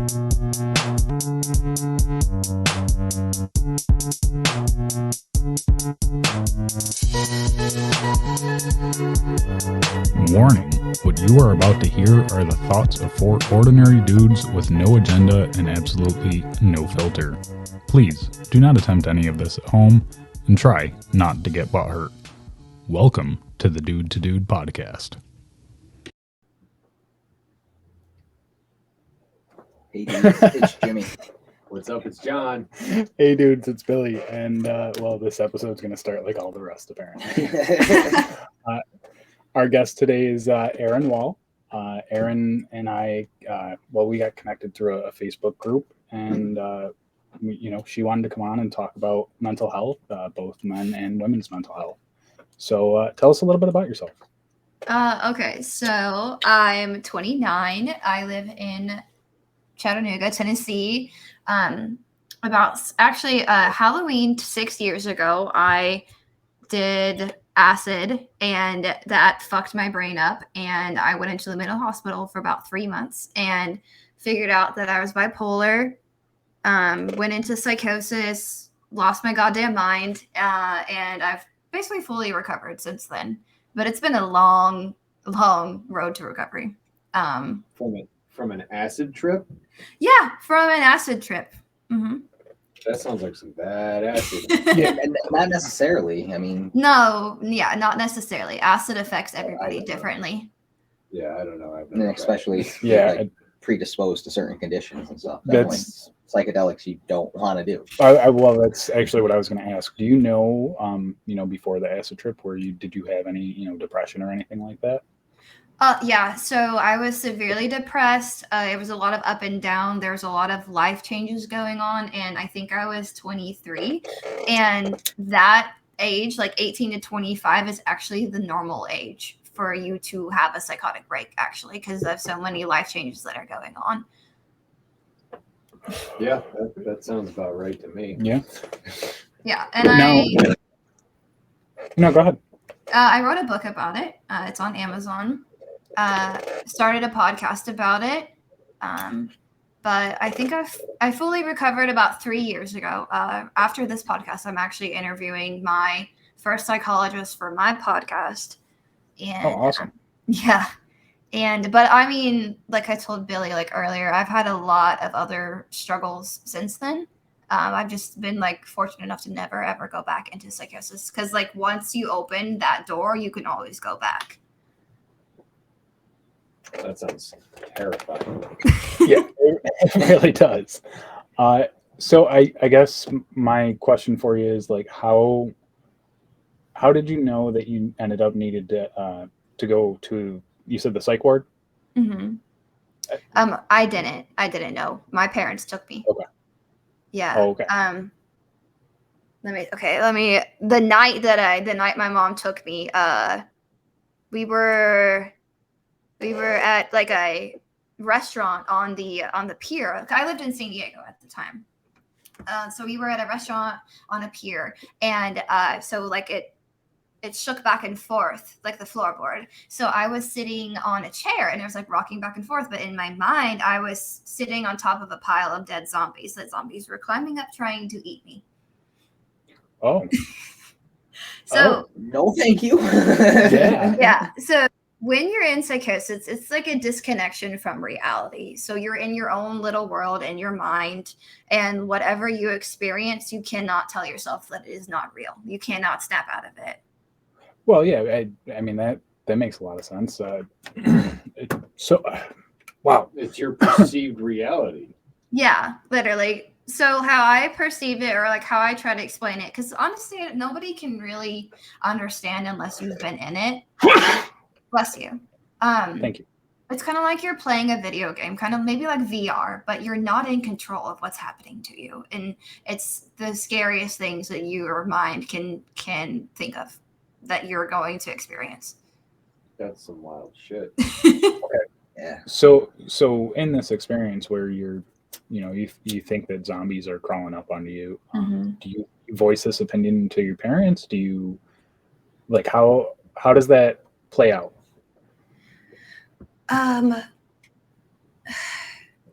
Warning, what you are about to hear are the thoughts of four ordinary dudes with no agenda and absolutely no filter. Please, do not attempt any of this at home, and try not to get butthurt. Welcome to the Dude to Dude podcast. Hey dudes, it's Jimmy. What's up? It's John. Hey dudes, it's Billy, and this episode's going to start like all the rest, apparently. Our guest today is Erin Wall. Erin and I, we got connected through a Facebook group, and she wanted to come on and talk about mental health, both men and women's mental health. So tell us a little bit about yourself. Okay, so I'm 29. I live in Chattanooga, Tennessee. Halloween 6 years ago, I did acid, and that fucked my brain up, and I went into the mental hospital for about 3 months and figured out that I was bipolar, went into psychosis, lost my goddamn mind, and I've basically fully recovered since then. But it's been a long road to recovery. From an acid trip? Yeah, from an acid trip. Mm-hmm. That sounds like some bad acid. Yeah, not necessarily. I mean, not necessarily. Acid affects everybody differently. Yeah, I don't know. Especially if Yeah, you're predisposed to certain conditions and stuff. That's psychedelics you don't want to do. That's actually what I was going to ask. Do you know, before the acid trip, did you have any, depression or anything like that? Yeah, so I was severely depressed. It was a lot of up and down. There was a lot of life changes going on, and I think I was 23. And that age, like 18 to 25, is actually the normal age for you to have a psychotic break, actually, because of so many life changes that are going on. Yeah, that sounds about right to me. Yeah. Yeah, and No, go ahead. I wrote a book about it. It's on Amazon. Started a podcast about it, but I think I fully recovered about 3 years ago. After this podcast, I'm actually interviewing my first psychologist for my podcast. And, awesome! But I mean, like I told Billy earlier, I've had a lot of other struggles since then. I've just been fortunate enough to never ever go back into psychosis, because once you open that door, you can always go back. That sounds terrifying. Yeah, it really does. So I guess my question for you is how did you know that you ended up needed to go to, you said the psych ward? Mm-hmm. I didn't know. My parents took me. Okay. Yeah. Oh, okay. The night my mom took me, we were at a restaurant on the pier. I lived in San Diego at the time. So we were at a restaurant on a pier, and it shook back and forth like the floorboard. So I was sitting on a chair, and it was rocking back and forth. But in my mind, I was sitting on top of a pile of dead zombies. That zombies were climbing up, trying to eat me. Oh. So no, thank you. Yeah. Yeah. So when you're in psychosis, it's like a disconnection from reality. So you're in your own little world in your mind, and whatever you experience, you cannot tell yourself that it is not real. You cannot snap out of it. Well, yeah, I mean that makes a lot of sense. Wow. It's your perceived reality. Yeah, literally. So how I perceive it, or how I try to explain it, because honestly, nobody can really understand unless you've been in it. Bless you. Thank you. It's kind of like you're playing a video game, kind of maybe like VR, but you're not in control of what's happening to you. And it's the scariest things that your mind can think of that you're going to experience. That's some wild shit. Okay. Yeah. So in this experience where you're, you think that zombies are crawling up onto you, do you voice this opinion to your parents? Do you how does that play out?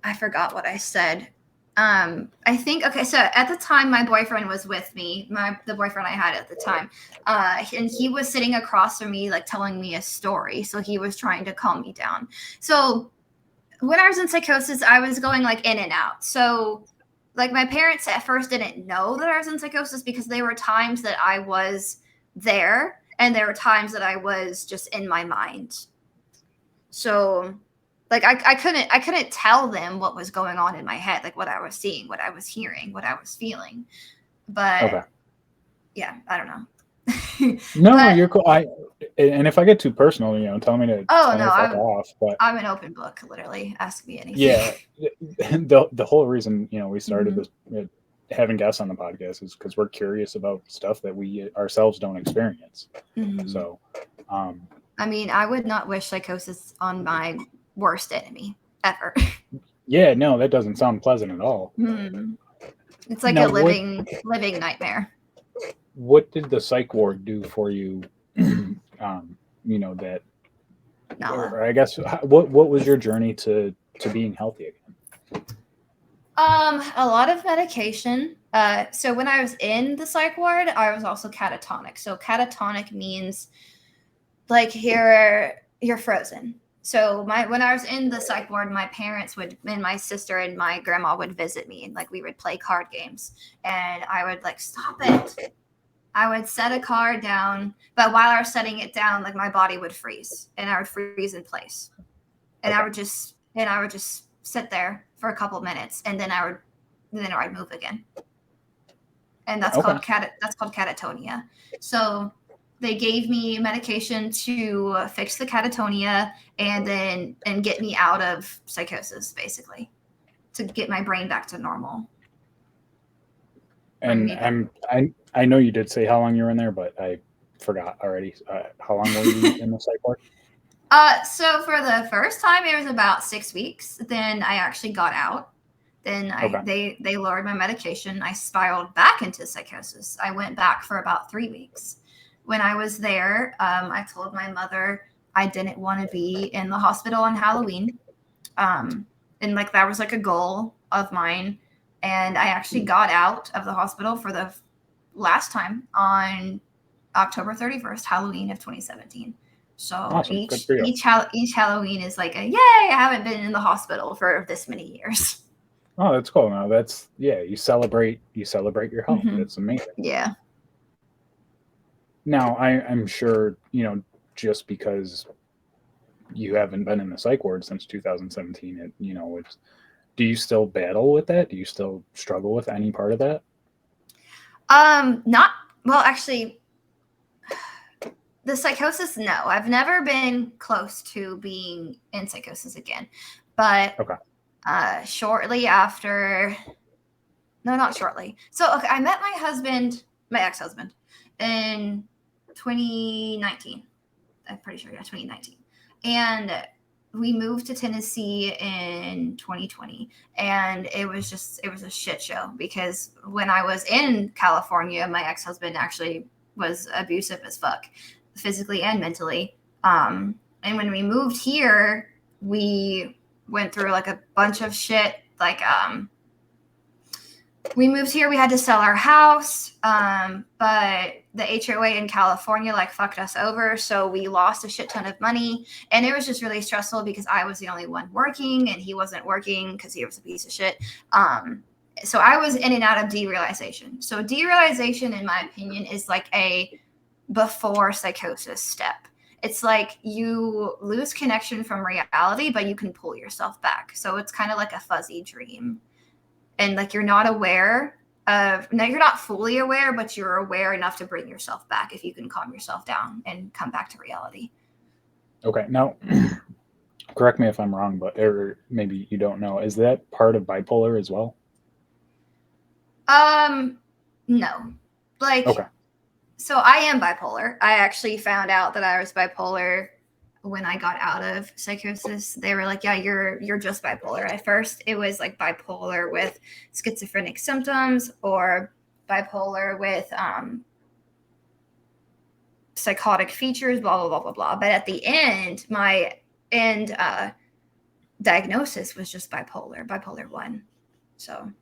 I forgot what I said. I think, okay, so at the time my boyfriend was with me, the boyfriend I had at the time, and he was sitting across from me, like telling me a story. So he was trying to calm me down. So when I was in psychosis, I was going like in and out. So like my parents at first didn't know that I was in psychosis because there were times that I was there and there were times that I was just in my mind. So like I couldn't tell them what was going on in my head, like what I was seeing, what I was hearing, what I was feeling. But Okay. yeah, I don't know. No, But- you're cool. And if I get too personal, tell me to Oh, tell me no, to fuck off. But I'm an open book, literally. Ask me anything. yeah, the whole reason we started Mhm. this having guests on the podcast is because we're curious about stuff that we ourselves don't experience. Mhm. So, I mean, I would not wish psychosis on my worst enemy ever. yeah, no, that doesn't sound pleasant at all. It's like Now, a living nightmare. What did the psych ward do for you? That, Nala. or I guess, what was your journey to being healthy again? A lot of medication. So when I was in the psych ward, I was also catatonic. So catatonic means like you're frozen. So when I was in the psych ward, my parents and my sister and my grandma would visit me, and like we would play card games, and I would like stop it. I would set a card down, but while I was setting it down, like my body would freeze, and I would freeze in place, and Okay. I would just sit there for a couple minutes, and then I'd move again, and that's Okay. called catatonia. So they gave me medication to fix the catatonia and get me out of psychosis, basically, to get my brain back to normal. And I know you did say how long you were in there, but I forgot already. How long were you in the psych ward? So for the first time, it was about 6 weeks. Then I actually got out. Then they lowered my medication. I spiraled back into psychosis. I went back for about 3 weeks. When I was there, I told my mother I didn't want to be in the hospital on Halloween. And like that was like a goal of mine. And I actually got out of the hospital for the last time on October 31st, Halloween of 2017. So Awesome. Good for you. each Halloween is like a yay, I haven't been in the hospital for this many years. Oh, that's cool. Now you celebrate your health. Mhm. That's amazing. Yeah. Now I'm sure, just because you haven't been in the psych ward since 2017, do you still battle with that? Do you still struggle with any part of that? Not well, actually, the psychosis, no. I've never been close to being in psychosis again. But shortly after, no, not shortly. So okay, I met my ex-husband, in 2019. I'm pretty sure, 2019. And we moved to Tennessee in 2020, and it was a shit show because when I was in California, my ex-husband actually was abusive as fuck, physically and mentally. And when we moved here, we went through like a bunch of shit. Like, we moved here, we had to sell our house, but the HOA in California like fucked us over, so we lost a shit ton of money, and it was just really stressful because I was the only one working and he wasn't working because he was a piece of shit. So I was in and out of derealization. So derealization, in my opinion, is like a before psychosis step. It's like you lose connection from reality, but you can pull yourself back. So it's kind of like a fuzzy dream. And like you're not fully aware, but you're aware enough to bring yourself back if you can calm yourself down and come back to reality. Okay. Now, correct me if I'm wrong, or maybe you don't know. Is that part of bipolar as well? No. Like, okay. So I am bipolar. I actually found out that I was bipolar when I got out of psychosis. They were like, yeah, you're just bipolar. At first it was like bipolar with schizophrenic symptoms or bipolar with psychotic features, blah blah blah blah blah. But at the end, diagnosis was just bipolar 1. So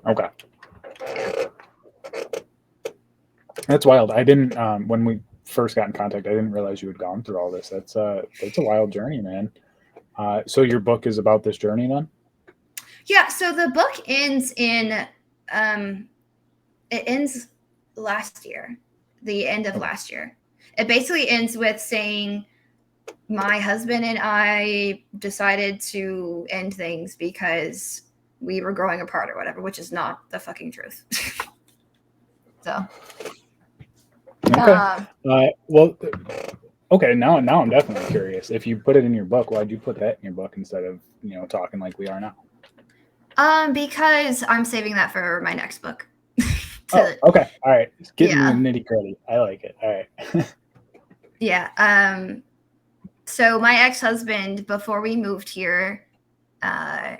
Okay. That's wild. I didn't when we first got in contact, I didn't realize you had gone through all this. That's a wild journey, man. So your book is about this journey then? yeah, so the book ends in it ends last year, the end of last year. It basically ends with saying my husband and I decided to end things because we were growing apart or whatever, which is not the fucking truth. So Okay. Well, okay. Now I'm definitely curious. If you put it in your book, why'd you put that in your book instead of talking like we are now? Because I'm saving that for my next book. Okay. All right. It's getting the nitty gritty. I like it. All right. Yeah. So my ex-husband, before we moved here,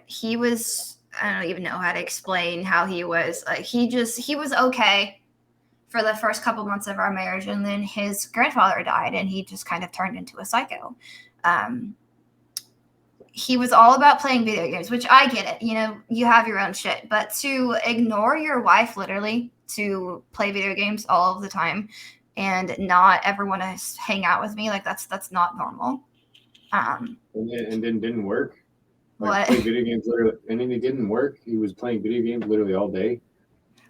he was, I don't even know how to explain how he was. Like he was okay for the first couple months of our marriage, and then his grandfather died, and he just kind of turned into a psycho. He was all about playing video games, which I get it. You have your own shit, but to ignore your wife literally to play video games all of the time and not ever want to hang out with me, like that's not normal. And then didn't work. What? Play video games literally, and then it didn't work. He was playing video games literally all day.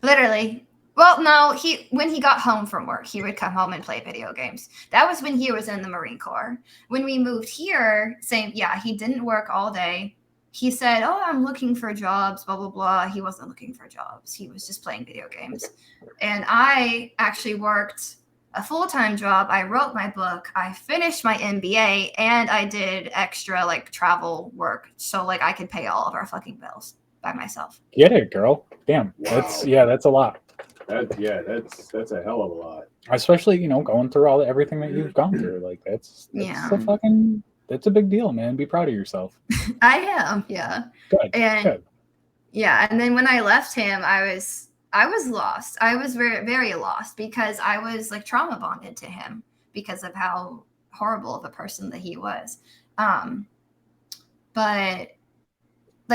Literally. Well, no, when he got home from work, he would come home and play video games. That was when he was in the Marine Corps. When we moved here, he didn't work all day. He said, "Oh, I'm looking for jobs, blah, blah, blah." He wasn't looking for jobs. He was just playing video games. And I actually worked a full-time job. I wrote my book. I finished my MBA, and I did extra travel work so I could pay all of our fucking bills by myself. Get it, girl. Damn. Wow. That's a lot. That's a hell of a lot. Especially, going through everything that you've gone through. That's a big deal, man. Be proud of yourself. I am, yeah. Good. Yeah, and then when I left him, I was lost. I was very, very lost because I was trauma bonded to him because of how horrible of a person that he was. But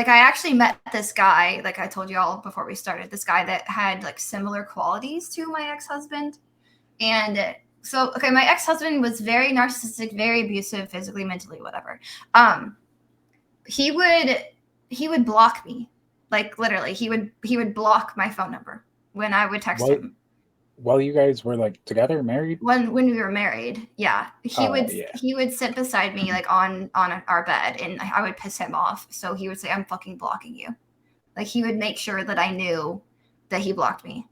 I actually met this guy, like I told you all before we started, this guy that had similar qualities to my ex-husband. And so, my ex-husband was very narcissistic, very abusive, physically, mentally, whatever. He would block me. Literally, he would block my phone number when I would text him. While you guys were together, married? When we were married, yeah. He would sit beside me on our bed, and I would piss him off. So he would say, "I'm fucking blocking you." He would make sure that I knew that he blocked me.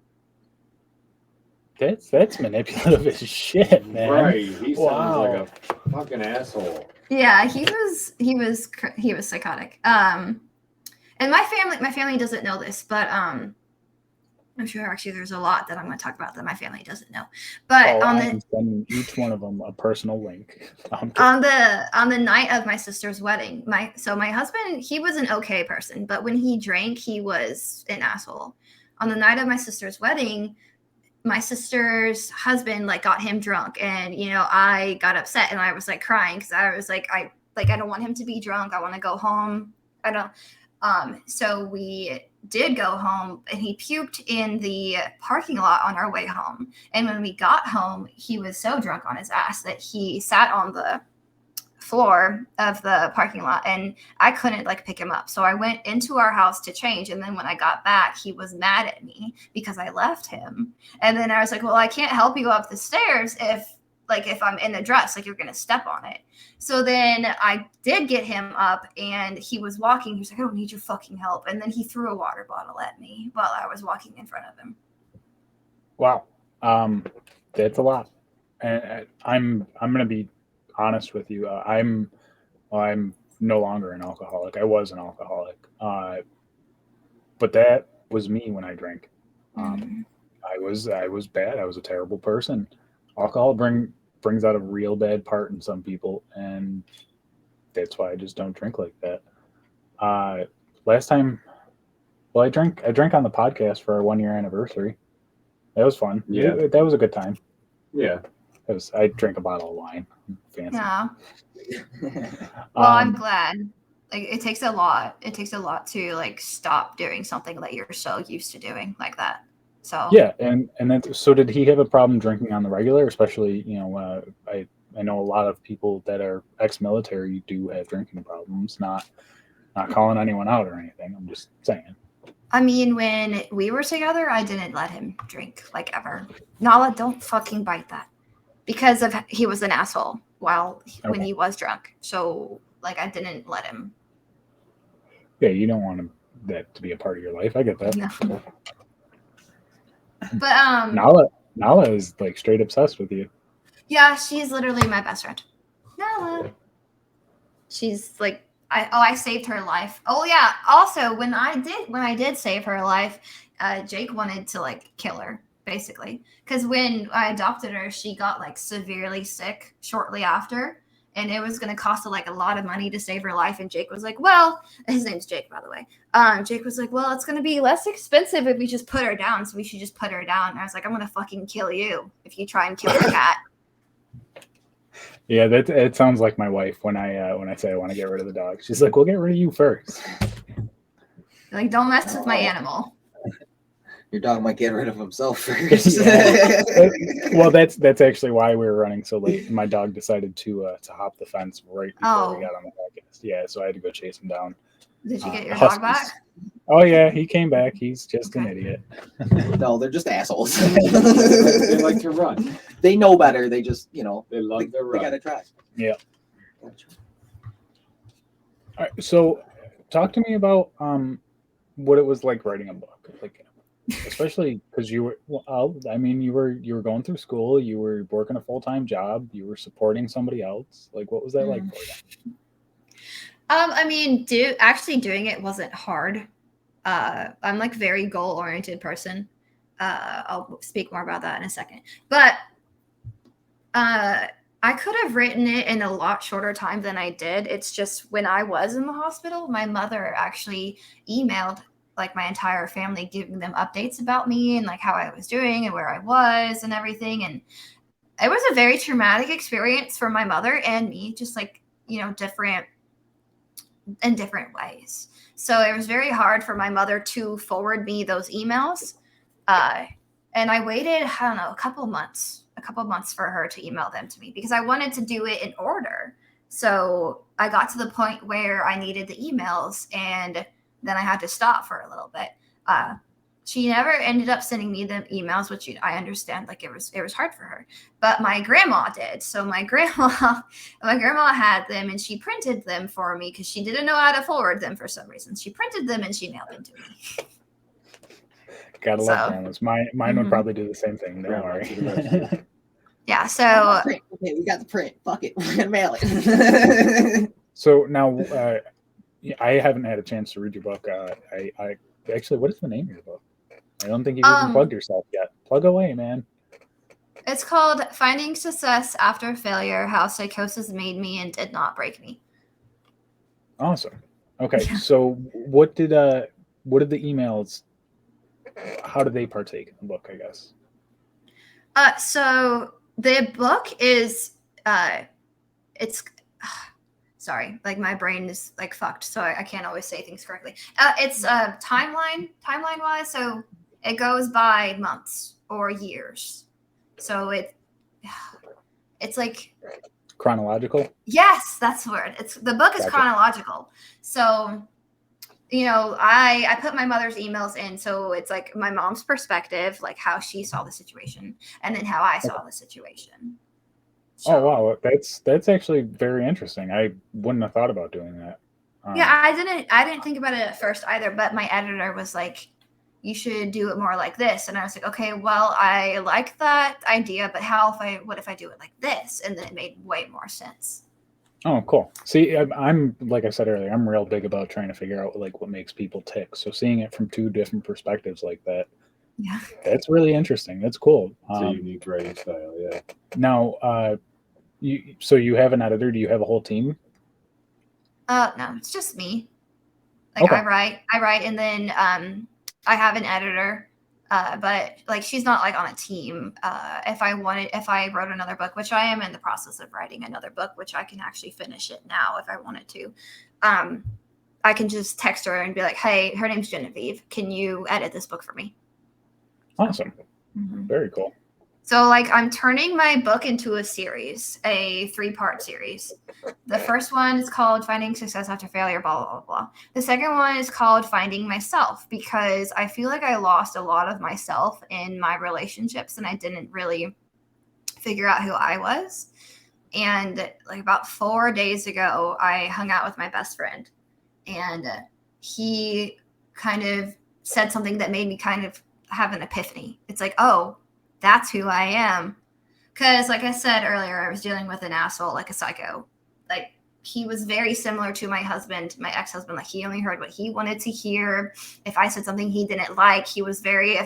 That's manipulative as shit, man. Right. He sounds like a fucking asshole. Yeah, he was psychotic. And my family doesn't know this, but I'm sure actually there's a lot that I'm going to talk about that my family doesn't know. But I'm sending each one of them a personal link. On the night of my sister's wedding, my husband, he was an okay person, but when he drank, he was an asshole. On the night of my sister's wedding, my sister's husband got him drunk, and I got upset and I was crying because I was I don't want him to be drunk. I want to go home. I don't. So we did go home, and he puked in the parking lot on our way home. And when we got home, he was so drunk on his ass that he sat on the floor of the parking lot, and I couldn't pick him up. So I went into our house to change. And then when I got back, he was mad at me because I left him. And then I was like, well, I can't help you up the stairs if I'm in a dress, you're going to step on it. So then I did get him up, and he was walking. He was like, I don't need your fucking help. And then he threw a water bottle at me while I was walking in front of him. Wow. That's a lot. And I'm going to be honest with you. I'm no longer an alcoholic. I was an alcoholic. But that was me when I drank. I was bad. I was a terrible person. Alcohol brings out a real bad part in some people, and that's why I just don't drink like that. Last time, I drank on the podcast for our 1-year anniversary. That was fun. Yeah, that was a good time. Yeah, I drank a bottle of wine. Fancy. Yeah. Well, I'm glad. Like it takes a lot. It takes a lot to like stop doing something that you're so used to doing like that. So Yeah, and then so did he have a problem drinking on the regular? Especially, I know a lot of people that are ex-military do have drinking problems. Not calling anyone out or anything. I'm just saying. I mean, when we were together, I didn't let him drink like ever. Nala, don't fucking bite that, because of he was an asshole when Okay. he was drunk. So like I didn't let him. Yeah, you don't want that to be a part of your life. I get that. No. But Nala is like straight obsessed with you. yeah, she's literally my best friend. Nala. She's like I saved her life. Oh yeah. Also, when I did save her life, Jake wanted to like kill her basically, because when I adopted her, she got like severely sick shortly after, and it was going to cost her like a lot of money to save her life. And Jake was like, "Well, his name's Jake, by the way." Jake was like, "Well, it's going to be less expensive if we just put her down, so we should just put her down." And I was like, "I'm going to fucking kill you if you try and kill the cat." Yeah, it sounds like my wife when I say I want to get rid of the dog. She's like, "We'll get rid of you first." Like, don't mess with my animal. Your dog might get rid of himself first. Well, that's actually why we were running so late. My dog decided to hop the fence right before we got on the podcast. Yeah, so I had to go chase him down. Did you get your dog back? Oh yeah, he came back. He's just an idiot. No, they're just assholes. They like to run. They know better. They just, They love to they run. gotta try. Yeah. All right, so talk to me about what it was like writing a book, like especially because you were going through school, you were working a full-time job, you were supporting somebody else. Like, what was that like for you? I mean, actually doing it wasn't hard. I'm like very goal-oriented person. I'll speak more about that in a second. But I could have written it in a lot shorter time than I did. It's just when I was in the hospital, my mother actually emailed like my entire family, giving them updates about me and like how I was doing and where I was and everything. And it was a very traumatic experience for my mother and me, just like, different in different ways. So it was very hard for my mother to forward me those emails. And I waited, I don't know, a couple months for her to email them to me because I wanted to do it in order. So I got to the point where I needed the emails and then I had to stop for a little bit. She never ended up sending me the emails, which I understand, like it was hard for her. But my grandma did. So my grandma had them and she printed them for me because she didn't know how to forward them for some reason. She printed them and she mailed them to me. Gotta love grandmas. Mine would probably do the same thing. Don't worry. Yeah. So okay, we got the print. Fuck it, we're gonna mail it. So now, I haven't had a chance to read your book. I actually, what is the name of your book? I don't think you've even plugged yourself yet. Plug away, man. It's called Finding Success After Failure: How Psychosis Made Me and Did Not Break Me. Awesome. Okay, so what did the emails? How did they partake in the book? I guess. So the book is it's sorry, like my brain is like fucked, so I can't always say things correctly. It's timeline wise, so it goes by months or years. So it's like chronological. Yes, that's the word. The book is chronological. So I put my mother's emails in, so it's like my mom's perspective, like how she saw the situation, and then how I saw the situation. So, oh wow, that's actually very interesting. I wouldn't have thought about doing that. Yeah, I didn't think about it at first either, but my editor was like, "You should do it more like this," and I was like, "Okay, well, I like that idea, but what if I do it like this?" And then it made way more sense. Oh, cool. See, I'm like I said earlier, I'm real big about trying to figure out like what makes people tick. So seeing it from two different perspectives like that, yeah, that's really interesting. That's cool. It's a unique writing style, yeah. Now, you have an editor? Do you have a whole team? No, it's just me. Like I write, and then I have an editor. But like she's not like on a team. If I wrote another book, which I am in the process of writing another book, which I can actually finish it now if I wanted to. I can just text her and be like, hey, her name's Genevieve. Can you edit this book for me? Awesome. Mm-hmm. Very cool. So, like, I'm turning my book into a series, a 3-part series. The first one is called Finding Success After Failure, blah, blah, blah, blah. The second one is called Finding Myself, because I feel like I lost a lot of myself in my relationships and I didn't really figure out who I was. And like about 4 days ago, I hung out with my best friend, and he kind of said something that made me kind of have an epiphany. It's like, oh, that's who I am. Because like I said earlier, I was dealing with an asshole, like a psycho. Like, he was very similar to my husband, my ex-husband. Like, he only heard what he wanted to hear. If I said something he didn't like, he was very,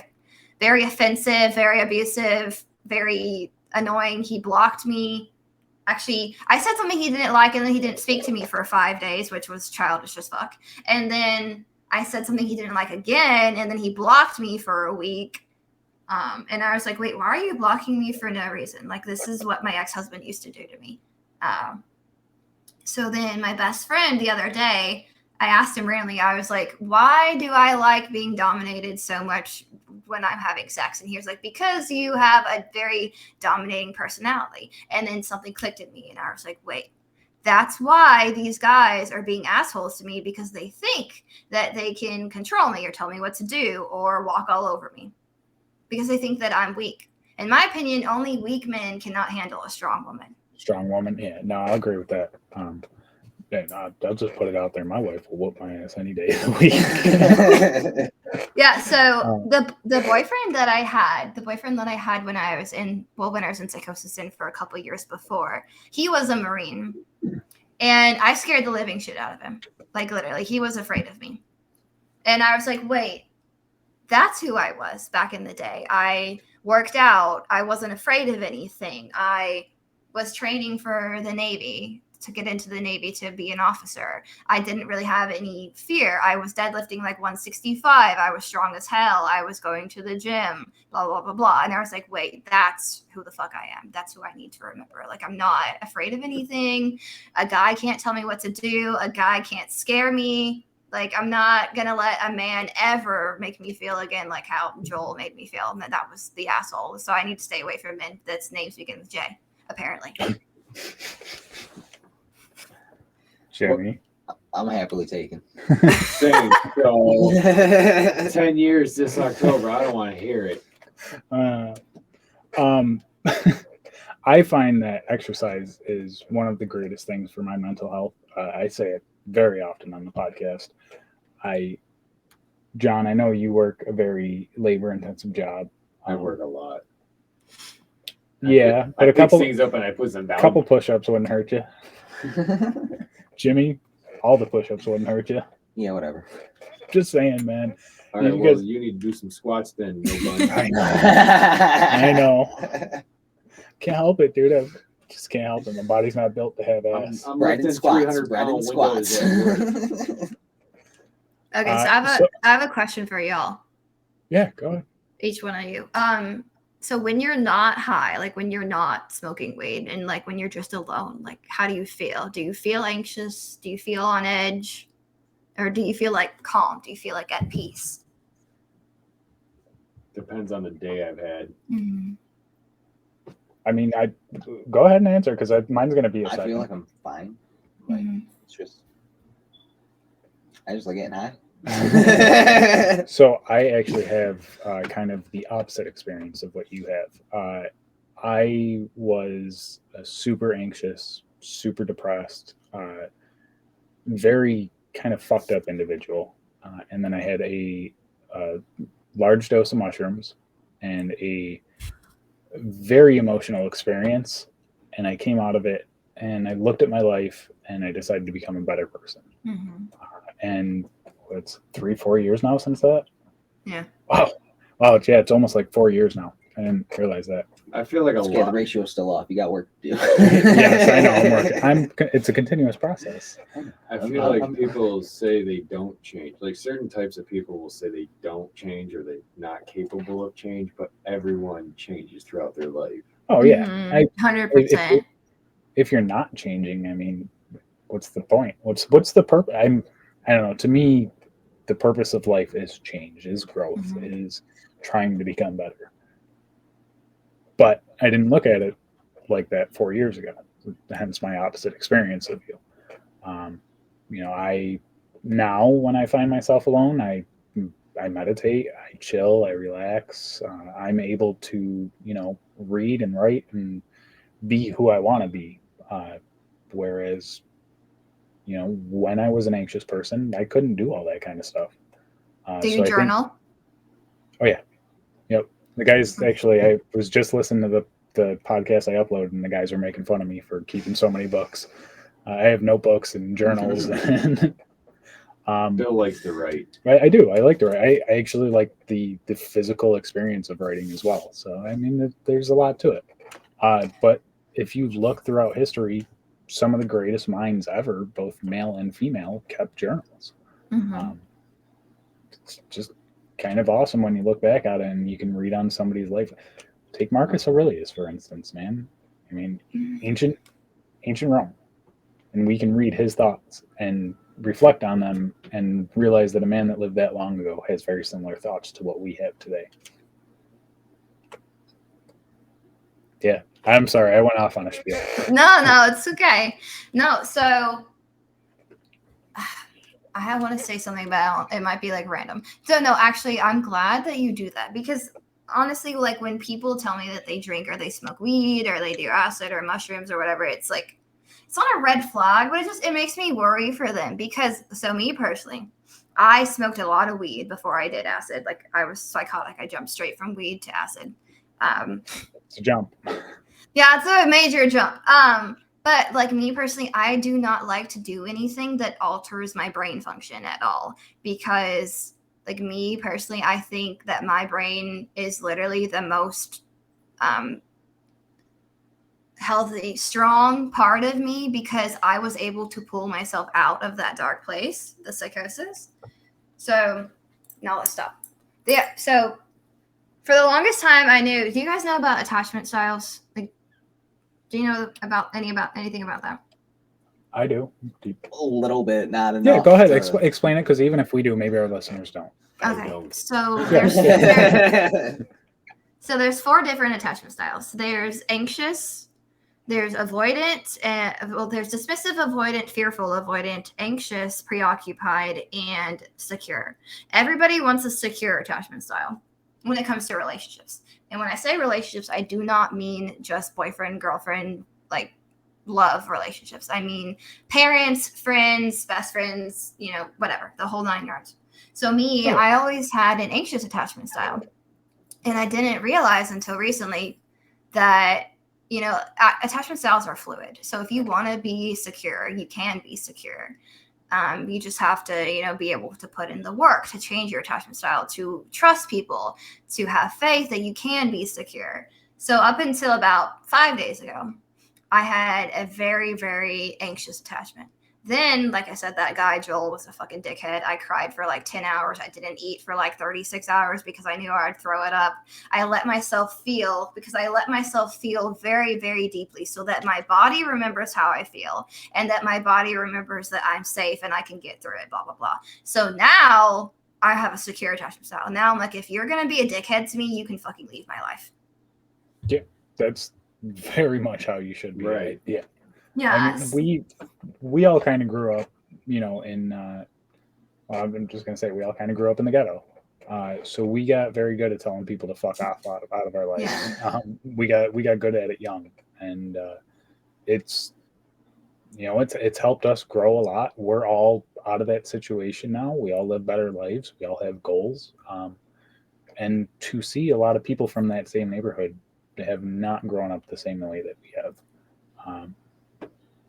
very offensive, very abusive, very annoying. He blocked me. Actually, I said something he didn't like, and then he didn't speak to me for 5 days, which was childish as fuck. And then I said something he didn't like again, and then he blocked me for a week. And I was like, wait, why are you blocking me for no reason? Like, this is what my ex-husband used to do to me. So then my best friend the other day, I asked him randomly, I was like, why do I like being dominated so much when I'm having sex? And he was like, because you have a very dominating personality. And then something clicked in me, and I was like, wait, that's why these guys are being assholes to me, because they think that they can control me or tell me what to do or walk all over me, because they think that I'm weak. In my opinion, only weak men cannot handle a strong woman. Strong woman. Yeah, no, I agree with that. I'll just put it out there. My wife will whoop my ass any day of the week. Yeah. So the boyfriend that I had when I was in psychosis and for a couple of years before, he was a Marine, and I scared the living shit out of him. Like, literally, he was afraid of me. And I was like, wait, that's who I was back in the day. I worked out. I wasn't afraid of anything. I was training for the Navy, to get into the Navy, to be an officer. I didn't really have any fear. I was deadlifting like 165. I was strong as hell. I was going to the gym, blah, blah, blah, blah. And I was like, wait, that's who the fuck I am. That's who I need to remember. Like, I'm not afraid of anything. A guy can't tell me what to do. A guy can't scare me. Like, I'm not going to let a man ever make me feel again like how Joel made me feel. And that was the asshole. So I need to stay away from men that's names begin with J, apparently. Jeremy? I'm happily taken. Same. So, 10 years this October. I don't want to hear it. I find that exercise is one of the greatest things for my mental health. I say it very often on the podcast. John, I know you work a very labor-intensive job. I work a lot. Yeah, I but a couple things up and I put them down. Couple push-ups wouldn't hurt you. Jimmy, all the push-ups wouldn't hurt you. Yeah, whatever. Just saying, man. All right, well, you need to do some squats then. I know. I know. Can't help it, dude. I just can't help it. My body's not built to have ass. I'm riding lifting squats. 300-pound Squats. windows. Okay, so I have a question for y'all. Yeah, go ahead. Each one of you. So when you're not high, like when you're not smoking weed, and like when you're just alone, like how do you feel? Do you feel anxious? Do you feel on edge? Or do you feel like calm? Do you feel like at peace? Depends on the day I've had. Mm-hmm. I mean, I go ahead and answer, because mine's going to be a second. I feel like I'm fine. Like, it's just, I just like getting high. So I actually have kind of the opposite experience of what you have. I was a super anxious, super depressed, very kind of fucked up individual. And then I had a large dose of mushrooms and a very emotional experience. And I came out of it and I looked at my life and I decided to become a better person. Mm-hmm. And it's 3-4 years now since that. Yeah. Wow. Yeah, it's almost like 4 years now. I didn't realize that. I feel like the ratio's still off. You got work to do. Yes, I know. I'm working. It's a continuous process. I feel like people say they don't change. Like certain types of people will say they don't change or they're not capable of change, but everyone changes throughout their life. Oh yeah, 100%. If you're not changing, I mean, what's the point? What's the purpose? I don't know. To me, the purpose of life is change, is growth, is trying to become better. But I didn't look at it like that 4 years ago. Hence my opposite experience of you. I now when I find myself alone, I meditate, I chill, I relax. I'm able to read and write and be who I want to be. Whereas when I was an anxious person, I couldn't do all that kind of stuff. Do you journal? Oh yeah, yep. The guys actually, I was just listening to the podcast I uploaded, and the guys were making fun of me for keeping so many books. I have notebooks and journals, and Bill likes to write. I do. I like to write. I actually like the physical experience of writing as well. So I mean, there's a lot to it. But if you look throughout history, some of the greatest minds ever, both male and female, kept journals. It's just kind of awesome when you look back at it and you can read on somebody's life. Take Marcus Aurelius, for instance, man. I mean, ancient Rome. And we can read his thoughts and reflect on them and realize that a man that lived that long ago has very similar thoughts to what we have today. Yeah. I'm sorry, I went off on a spiel. No, it's okay. No, so I want to say something about it might be like random. So no, actually, I'm glad that you do that because honestly, like when people tell me that they drink or they smoke weed or they do acid or mushrooms or whatever, it's like it's not a red flag, but it makes me worry for them because so me personally, I smoked a lot of weed before I did acid. Like I was psychotic. I jumped straight from weed to acid. It's a jump. Yeah, it's a major jump. But like me personally, I do not like to do anything that alters my brain function at all because like me personally, I think that my brain is literally the most healthy, strong part of me because I was able to pull myself out of that dark place, the psychosis. So now let's stop. Yeah. So for the longest time I knew, do you guys know about attachment styles? Like, do you know anything about that? I do. A little bit, not enough. Yeah, go ahead. Explain it, because even if we do, maybe our listeners don't. Okay. So there's 4 different attachment styles. There's anxious, there's avoidant, there's dismissive, avoidant, fearful, avoidant, anxious, preoccupied, and secure. Everybody wants a secure attachment style when it comes to relationships. And when I say relationships, I do not mean just boyfriend, girlfriend, like love relationships. I mean parents, friends, best friends, whatever, the whole 9 yards. So me, I always had an anxious attachment style. And I didn't realize until recently that, attachment styles are fluid. So if you want to be secure, you can be secure. You just have to, be able to put in the work to change your attachment style, to trust people, to have faith that you can be secure. So up until about 5 days ago, I had a very, very anxious attachment. Then, like I said, that guy, Joel, was a fucking dickhead. I cried for like 10 hours. I didn't eat for like 36 hours because I knew I'd throw it up. I let myself feel very, very deeply so that my body remembers how I feel and that my body remembers that I'm safe and I can get through it, blah, blah, blah. So now I have a secure attachment style. Now I'm like, if you're going to be a dickhead to me, you can fucking leave my life. Yeah, that's very much how you should be. Right. Yeah. Yeah. I mean, we all kind of grew up, in, I'm just going to say we all kind of grew up in the ghetto. So we got very good at telling people to fuck off out of our life. Yeah. We got good at it young, and it's helped us grow a lot. We're all out of that situation now. We all live better lives. We all have goals. And to see a lot of people from that same neighborhood have not grown up the same way that we have.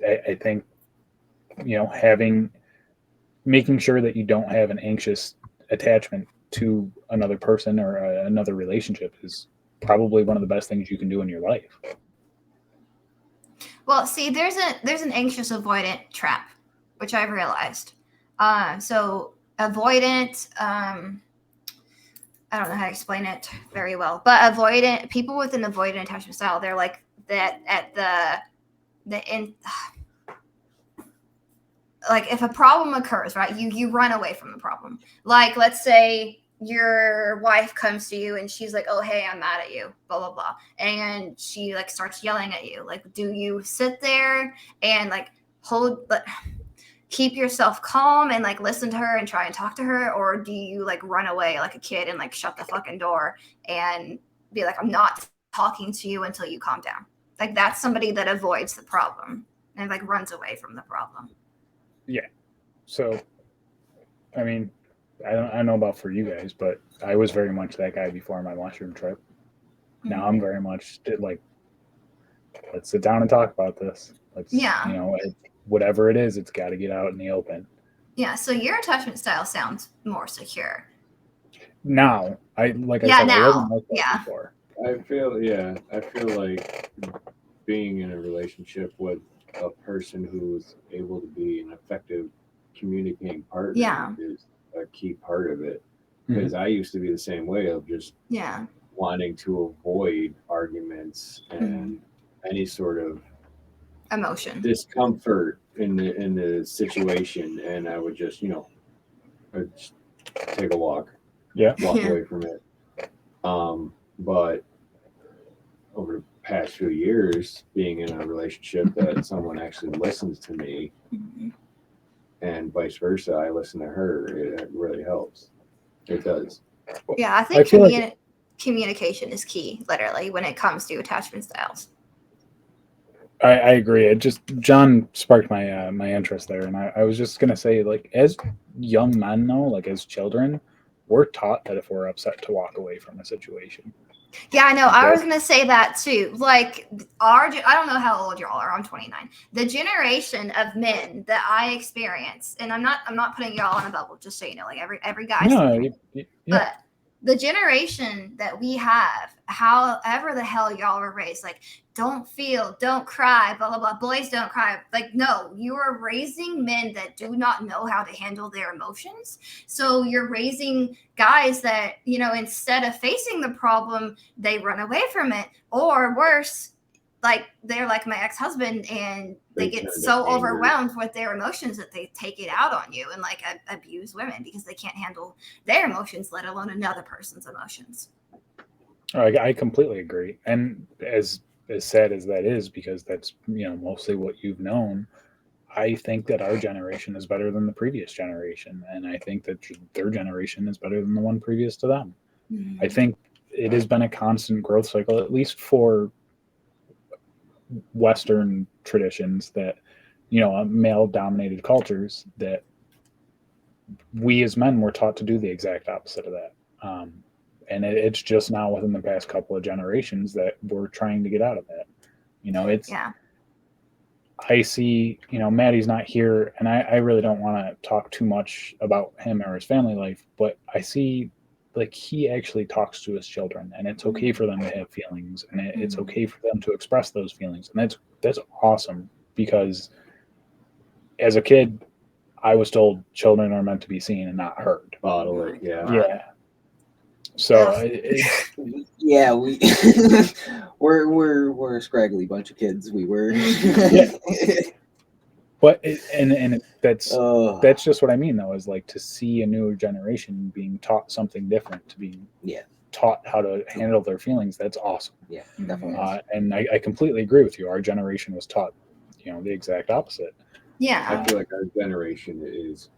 I think, making sure that you don't have an anxious attachment to another person or another relationship is probably one of the best things you can do in your life. Well, see, there's an anxious avoidant trap, which I've realized. So avoidant, I don't know how to explain it very well, but people with an avoidant attachment style, they're like that at like if a problem occurs, right, you run away from the problem. Like, let's say your wife comes to you and she's like, oh, hey, I'm mad at you, blah, blah, blah. And she like starts yelling at you. Like, do you sit there and like keep yourself calm and like listen to her and try and talk to her? Or do you like run away like a kid and like shut the fucking door and be like, I'm not talking to you until you calm down? Like, that's somebody that avoids the problem and like runs away from the problem. Yeah. So, I mean, I don't know about for you guys, but I was very much that guy before my mushroom trip. Now I'm very much like, let's sit down and talk about this. Let's, whatever it is, it's got to get out in the open. Yeah. So your attachment style sounds more secure. Now, I said, I wasn't like that before. I feel like being in a relationship with a person who's able to be an effective communicating partner is a key part of it. Because I used to be the same way of just wanting to avoid arguments and any sort of emotion, discomfort in the situation, and I would just I'd just take a walk, walk away from it. But over the past few years, being in a relationship that someone actually listens to me, and vice versa, I listen to her, it really helps. It does. Yeah, I think communication is key, literally, when it comes to attachment styles. I agree. It just, John sparked my my interest there, and I was just gonna say, like, as young men, though, like as children, we're taught that if we're upset to walk away from a situation. Yeah, I know. I was gonna say that too. Like I don't know how old y'all are. I'm 29. The generation of men that I experience, and I'm not putting y'all in a bubble, just so you know. Like every guy. No, but the generation that we have, however the hell y'all were raised, like don't feel, don't cry, blah blah blah. Boys don't cry. Like, no, you are raising men that do not know how to handle their emotions. So you're raising guys that, instead of facing the problem, they run away from it, or worse, like they're like my ex-husband and they get so overwhelmed with their emotions that they take it out on you and like abuse women because they can't handle their emotions, let alone another person's emotions. I completely agree. And as sad as that is, because that's, mostly what you've known, I think that our generation is better than the previous generation. And I think that their generation is better than the one previous to them. I think it has been a constant growth cycle, at least for Western traditions, that male dominated cultures, that we as men were taught to do the exact opposite of that, and it's just now within the past couple of generations that we're trying to get out of that. I see, Maddie's not here, and I really don't want to talk too much about him or his family life, but I see, like, he actually talks to his children, and it's okay for them to have feelings, and it's okay for them to express those feelings. And that's awesome, because as a kid, I was told children are meant to be seen and not heard. Bottle it, yeah. So we're a scraggly bunch of kids. We were. But that's just what I mean, though, is like to see a newer generation being taught something different, to be taught how to handle their feelings. That's awesome. Yeah, definitely. And I completely agree with you. Our generation was taught, the exact opposite. Yeah. I feel like our generation is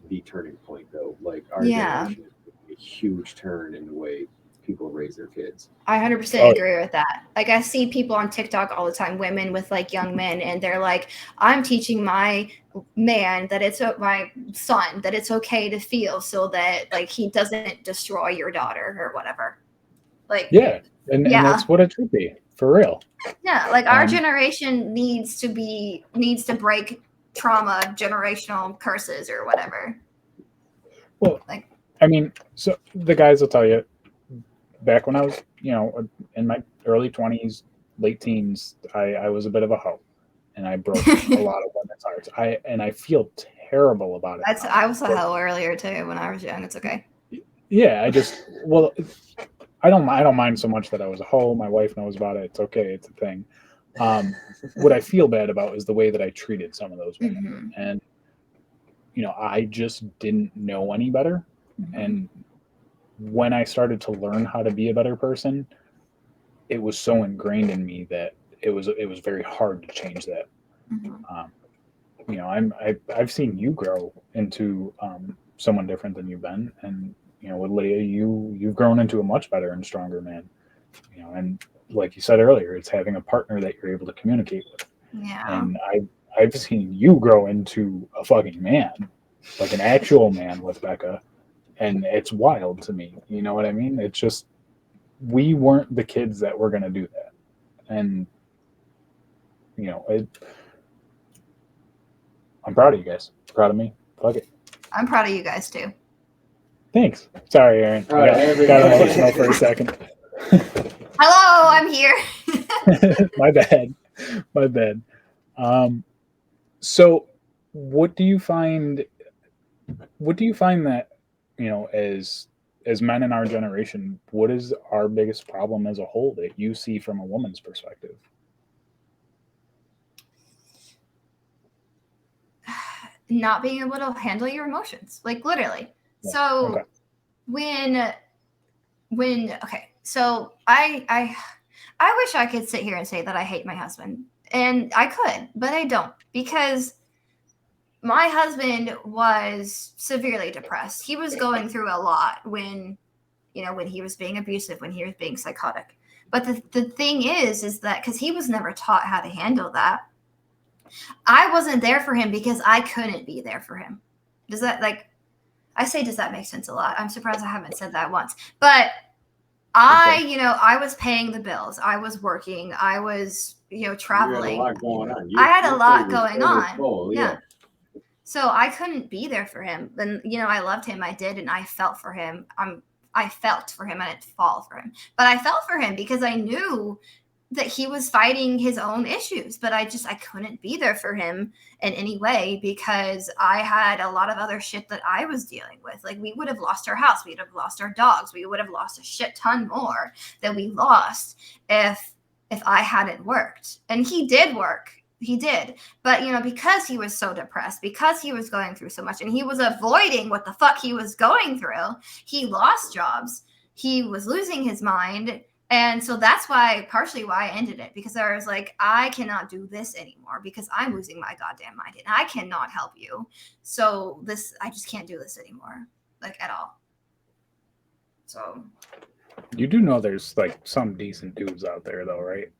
the turning point, though. Like our generation is a huge turn in the way people raise their kids. I 100% agree with that. Like, I see people on TikTok all the time, women with like young men, and they're like, I'm teaching my man that my son that it's okay to feel, so that like he doesn't destroy your daughter or whatever. Like, and that's what it should be, for real. Yeah, like our generation needs to break trauma, generational curses or whatever. Well, like, I mean, so the guys will tell you, back when I was, in my early 20s, late teens, I was a bit of a hoe, and I broke a lot of women's hearts. I feel terrible about it. I was a hoe earlier too when I was young. It's okay. Yeah, I don't mind so much that I was a hoe. My wife knows about it. It's okay. It's a thing. What I feel bad about is the way that I treated some of those women. And I just didn't know any better. Mm-hmm. And when I started to learn how to be a better person, it was so ingrained in me that it was very hard to change that. I've seen you grow into someone different than you've been, and with Leah, you've grown into a much better and stronger man. And like you said earlier, it's having a partner that you're able to communicate with. Yeah. And I've seen you grow into a fucking man, like an actual man with Becca, and it's wild to me. You know what I mean? It's just we weren't the kids that were gonna do that, and I'm proud of you guys. Proud of me. Fuck it. I'm proud of you guys too. Thanks. Sorry, Erin. I got emotional for a second. Hello, I'm here. My bad. So what do you find that, as men in our generation, what is our biggest problem as a whole that you see from a woman's perspective? Not being able to handle your emotions, like literally. Yeah. So okay. So I wish I could sit here and say that I hate my husband, and I could, but I don't, because my husband was severely depressed. He was going through a lot when he was being abusive, when he was being psychotic. But the thing is that because he was never taught how to handle that, I wasn't there for him because I couldn't be there for him. Does that make sense a lot? I'm surprised I haven't said that once. But I was paying the bills. I was working. I was, traveling. You had a lot going on. I had a lot going on. Full, yeah. So I couldn't be there for him. And, I loved him. I did. And I felt for him. I felt for him. I didn't fall for him. But I felt for him because I knew that he was fighting his own issues, but I couldn't be there for him in any way because I had a lot of other shit that I was dealing with. Like, we would have lost our house. We'd have lost our dogs. We would have lost a shit ton more than we lost if I hadn't worked. And he did work. He did. But, because he was so depressed, because he was going through so much and he was avoiding what the fuck he was going through, he lost jobs. He was losing his mind. And so that's partially why I ended it, because I was like, I cannot do this anymore because I'm losing my goddamn mind and I cannot help you. So I just can't do this anymore, like, at all. So. You do know there's like some decent dudes out there though, right?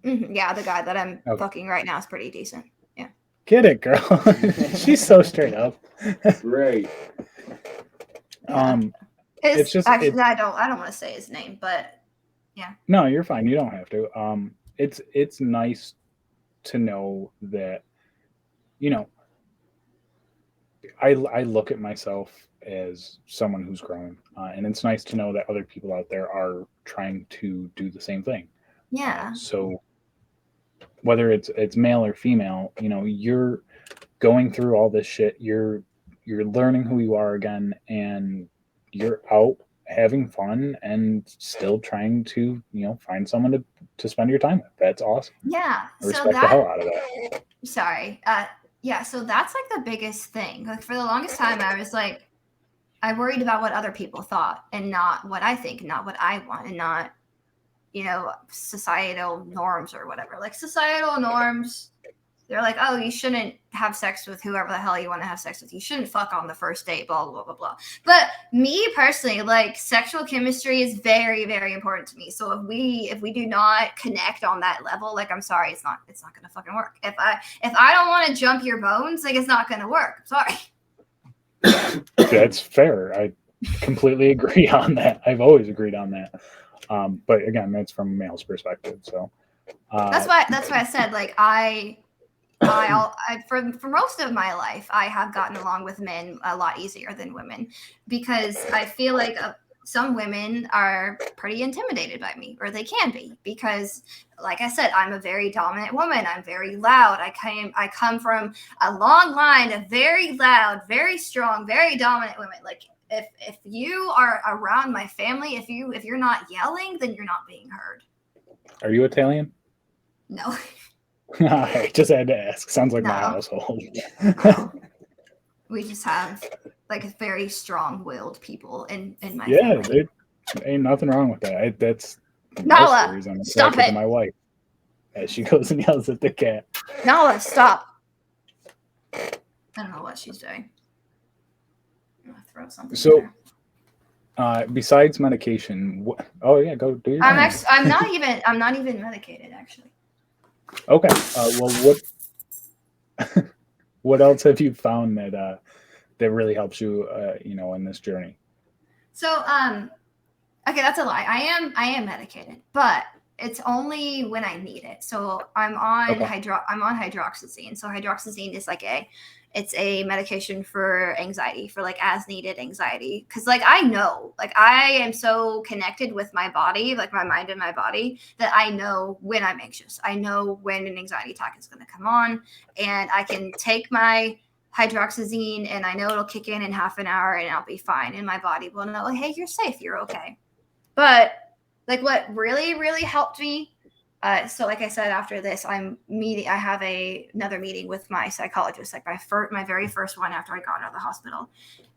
Mm-hmm. Yeah, the guy that I'm fucking right now is pretty decent. Yeah. Get it, girl. She's so straight up. Right. It's just actually I don't want to say his name, but. Yeah. No, you're fine. You don't have to. It's nice to know that, I look at myself as someone who's growing, and it's nice to know that other people out there are trying to do the same thing. Yeah. So whether it's male or female, you're going through all this shit. You're learning who you are again, and you're out having fun and still trying to find someone to spend your time with. That's awesome. Yeah. I respect the hell out of that. Sorry. So that's like the biggest thing. Like, for the longest time I was like, I worried about what other people thought and not what I think, not what I want, and not societal norms or whatever. Like, societal norms, they're like, oh, you shouldn't have sex with whoever the hell you want to have sex with. You shouldn't fuck on the first date, blah, blah, blah, blah. But me personally, like, sexual chemistry is very, very important to me. So if we do not connect on that level, like, I'm sorry, it's not going to fucking work. If I don't want to jump your bones, like, it's not going to work. I'm sorry. That's fair. I completely agree on that. I've always agreed on that. But again, that's from a male's perspective. So that's why I said, like, for most of my life, I have gotten along with men a lot easier than women, because I feel like some women are pretty intimidated by me, or they can be, because, like I said, I'm a very dominant woman. I'm very loud. I come from a long line of very loud, very strong, very dominant women. Like, if you are around my family, if you're not yelling, then you're not being heard. Are you Italian? No. I just had to ask. Sounds like my household. We just have like very strong-willed people in my Yeah, family. there ain't nothing wrong with that. That's Nala, the reason I'm stop attracted it. to my wife. As she goes and yells at the cat. Nala, stop. I don't know what she's doing. I'm gonna throw something. So, besides medication, oh yeah, go do your thing. I'm not even medicated actually. Okay. Well, what else have you found that really helps you, in this journey? So, okay, that's a lie. I am medicated, but it's only when I need it. So I'm on hydroxyzine. So hydroxyzine is like it's a medication for anxiety, for like as needed anxiety. Cause like I know, like I am so connected with my body, like my mind and my body, that I know when I'm anxious. I know when an anxiety attack is going to come on, and I can take my hydroxyzine and I know it'll kick in half an hour and I'll be fine. And my body will know, like, hey, you're safe, you're okay. But like what really, really helped me. So like I said, after this, I have another meeting with my psychologist, like my very first one after I got out of the hospital.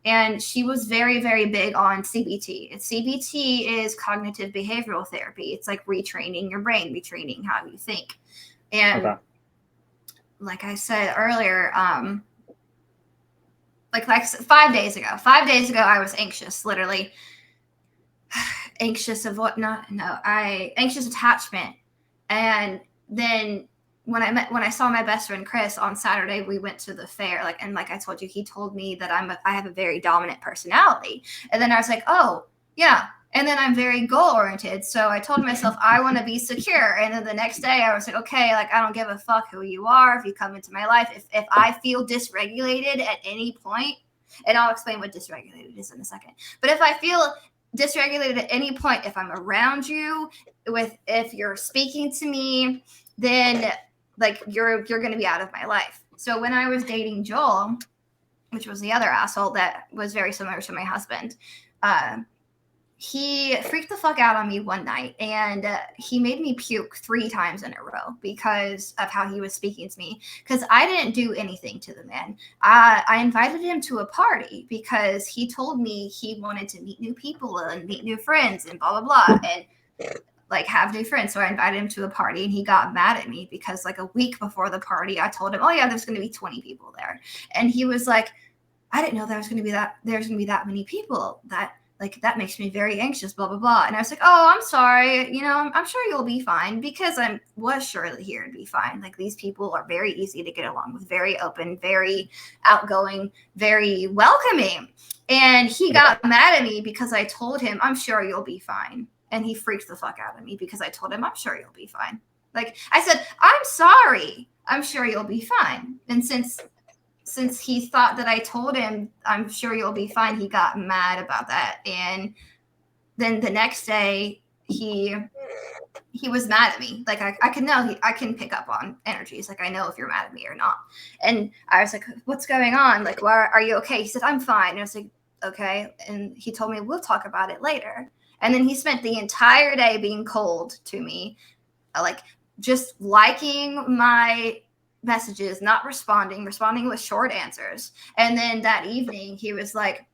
And she was very, very big on CBT. And CBT is cognitive behavioral therapy. It's like retraining your brain, retraining how you think. And like I said earlier, like 5 days ago, I was anxious, literally. Anxious of anxious attachment. And then when I saw my best friend Chris on Saturday, we went to the fair, and like I told you, he told me that I have a very dominant personality. And then I was like, oh yeah. And then I'm very goal oriented. So I told myself I want to be secure. And then the next day I was like, okay, like I don't give a fuck who you are. If you come into my life, if I feel dysregulated at any point, and I'll explain what dysregulated is in a second. But if I feel dysregulated at any point, if I'm around you, if you're speaking to me, then like you're going to be out of my life. So when I was dating Joel, which was the other asshole that was very similar to my husband, he freaked the fuck out on me one night, and he made me puke 3 times in a row because of how he was speaking to me. Because I didn't do anything to the man. I invited him to a party because he told me he wanted to meet new people and meet new friends and blah, blah, blah, and like have new friends. So I invited him to a party, and he got mad at me because like a week before the party, I told him, oh yeah, there's going to be 20 people there. And he was like, I didn't know there's going to be that many people. That makes me very anxious, blah, blah, blah. And I was like, oh, I'm sorry. I'm sure you'll be fine, because I was surely here to be fine. Like, these people are very easy to get along with, very open, very outgoing, very welcoming. And he got mad at me because I told him, I'm sure you'll be fine. And he freaked the fuck out of me because I told him, I'm sure you'll be fine. Like, I said, I'm sorry. I'm sure you'll be fine. And since he thought that I told him, I'm sure you'll be fine, he got mad about that. And then the next day, he was mad at me. Like, I can know, I can pick up on energies. Like, I know if you're mad at me or not. And I was like, what's going on? Like, why are you okay? He said, I'm fine. And I was like, okay. And he told me, we'll talk about it later. And then he spent the entire day being cold to me, like just liking my messages, not responding with short answers. And then that evening he was like,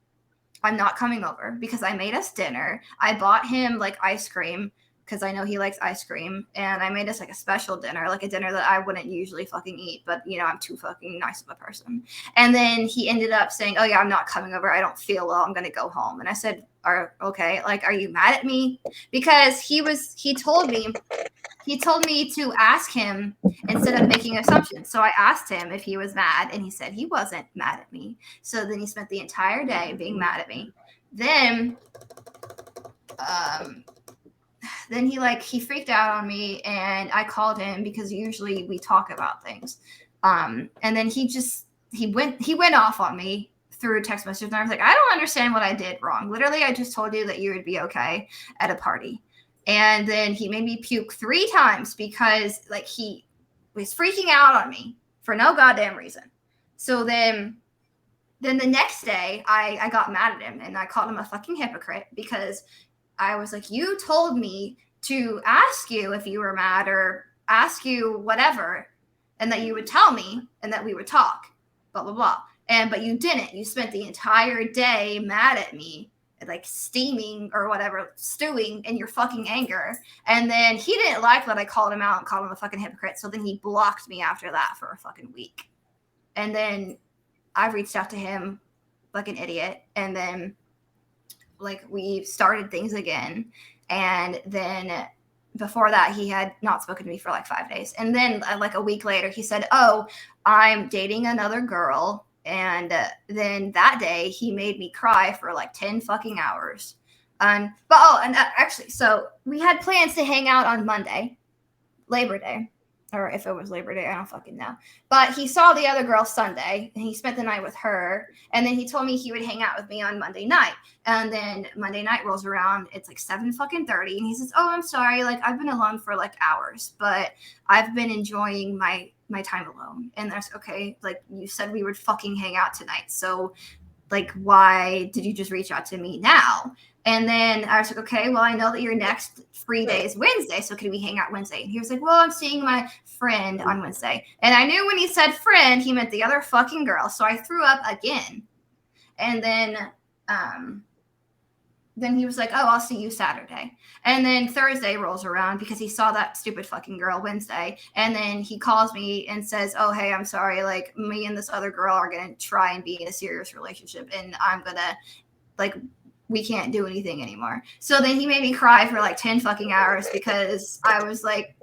I'm not coming over because I made us dinner. I bought him like ice cream because I know he likes ice cream, and I made us like a special dinner, like a dinner that I wouldn't usually fucking eat, but I'm too fucking nice of a person. And then he ended up saying, oh yeah, I'm not coming over, I don't feel well, I'm gonna go home. And I said, okay, like, are you mad at me? Because he told me to ask him instead of making assumptions. So I asked him if he was mad, and he said he wasn't mad at me. So then he spent the entire day being mad at me. Then he freaked out on me, and I called him because usually we talk about things. And then he went off on me through a text message, and I was like, I don't understand what I did wrong. Literally, I just told you that you would be okay at a party. And then he made me puke 3 times because like he was freaking out on me for no goddamn reason. So then the next day I got mad at him, and I called him a fucking hypocrite because I was like, you told me to ask you if you were mad or ask you whatever, and that you would tell me and that we would talk, blah, blah, blah. but you didn't. You spent the entire day mad at me, like steaming or whatever, stewing in your fucking anger. And then he didn't like that I called him out and called him a fucking hypocrite. So then he blocked me after that for a fucking week. And then I reached out to him like an idiot. And then like we started things again. And then before that, he had not spoken to me for like 5 days. And then like a week later, he said, "Oh, I'm dating another girl." And then that day he made me cry for like 10 fucking hours. Actually, so we had plans to hang out on Monday, Labor Day, or if it was Labor Day, I don't fucking know. But he saw the other girl Sunday and he spent the night with her. And then he told me he would hang out with me on Monday night. And then Monday night rolls around. It's like 7:30. And he says, "Oh, I'm sorry. Like I've been alone for like hours, but I've been enjoying my time alone." And that's okay. Like you said we would fucking hang out tonight. So like, why did you just reach out to me now? And then I was like, okay, well, I know that your next free day is Wednesday. So can we hang out Wednesday? And he was like, well, I'm seeing my friend on Wednesday. And I knew when he said friend, he meant the other fucking girl. So I threw up again. And then he was like, oh, I'll see you Saturday. And then Thursday rolls around because he saw that stupid fucking girl Wednesday. And then he calls me and says, oh, hey, I'm sorry. Like me and this other girl are going to try and be in a serious relationship. And I'm going to like, we can't do anything anymore. So then he made me cry for like 10 fucking hours because I was like,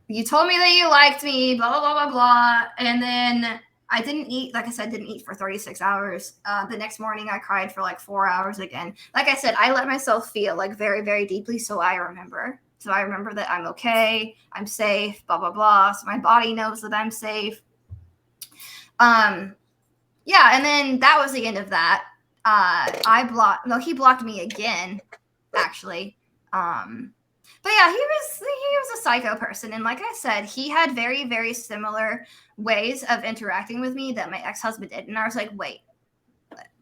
you told me that you liked me, blah, blah, blah, blah, blah. And then I didn't eat, like I said, didn't eat for 36 hours. The next morning I cried for like 4 hours again. Like I said, I let myself feel like very, very deeply. So I remember. So I remember that I'm okay. I'm safe, blah, blah, blah. So my body knows that I'm safe. Yeah. And then that was the end of that. He blocked me again, actually. But yeah, he was a psycho person. And like I said, he had very, very similar ways of interacting with me that my ex-husband did. And I was like, wait,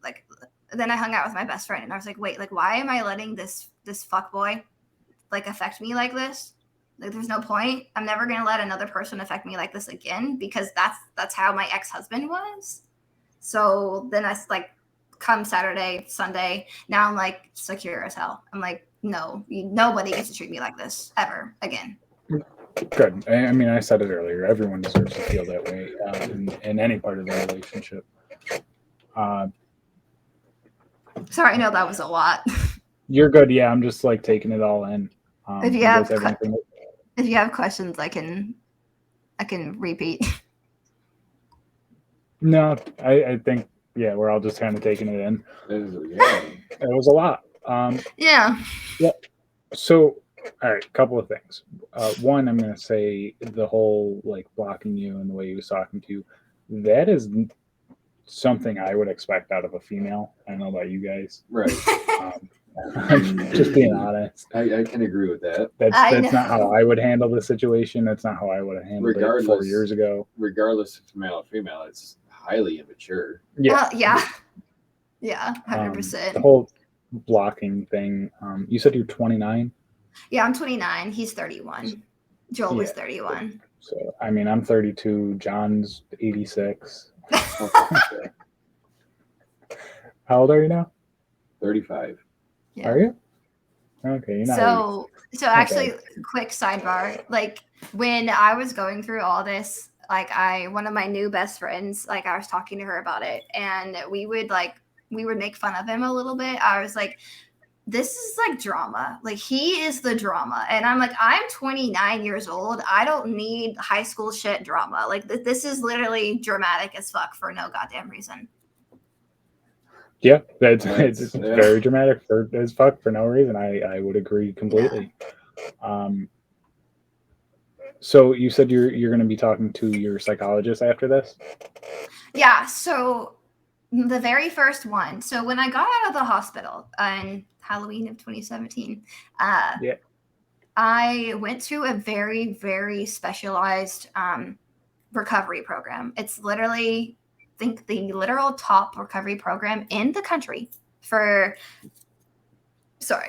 like, then I hung out with my best friend and I was like, wait, like, why am I letting this fuckboy like affect me like this? Like, there's no point. I'm never going to let another person affect me like this again, because that's how my ex-husband was. So then I like, come Saturday, Sunday, now I'm like secure as hell. I'm like, no, nobody gets to treat me like this ever again. Good. I mean, I said it earlier. Everyone deserves to feel that way in any part of the relationship. Sorry, I know that was a lot. You're good. Yeah, I'm just like taking it all in. If you have questions, I can repeat. No, I think, yeah, we're all just kind of taking it in. It was a lot. Yeah. So, all right, a couple of things. One, I'm going to say the whole like blocking you and the way he was talking to you, that is something I would expect out of a female. I don't know about you guys. Right. Just being honest. I can agree with that. That's not how I would handle the situation. That's not how I would have handled it 4 years ago. Regardless if it's male or female, it's highly immature. Yeah. Yeah, 100%. The whole blocking thing. You said you're 29? Yeah, I'm 29. He's 31. Joel was 31. So, I mean, I'm 32. John's 86. How old are you now? 35. Yeah. Are you? Okay, you're not. So actually, quick sidebar. Like when I was going through all this, like one of my new best friends, like I was talking to her about it, and we would make fun of him a little bit. I was like, this is like drama. Like he is the drama. And I'm like, I'm 29 years old. I don't need high school shit drama. Like this is literally dramatic as fuck for no goddamn reason. Yeah, it's very dramatic as fuck for no reason. I would agree completely. Yeah. So you said you're going to be talking to your psychologist after this? Yeah. So the very first one. So when I got out of the hospital on Halloween of 2017, I went to a very, very specialized recovery program. It's literally, I think, the literal top recovery program in the country for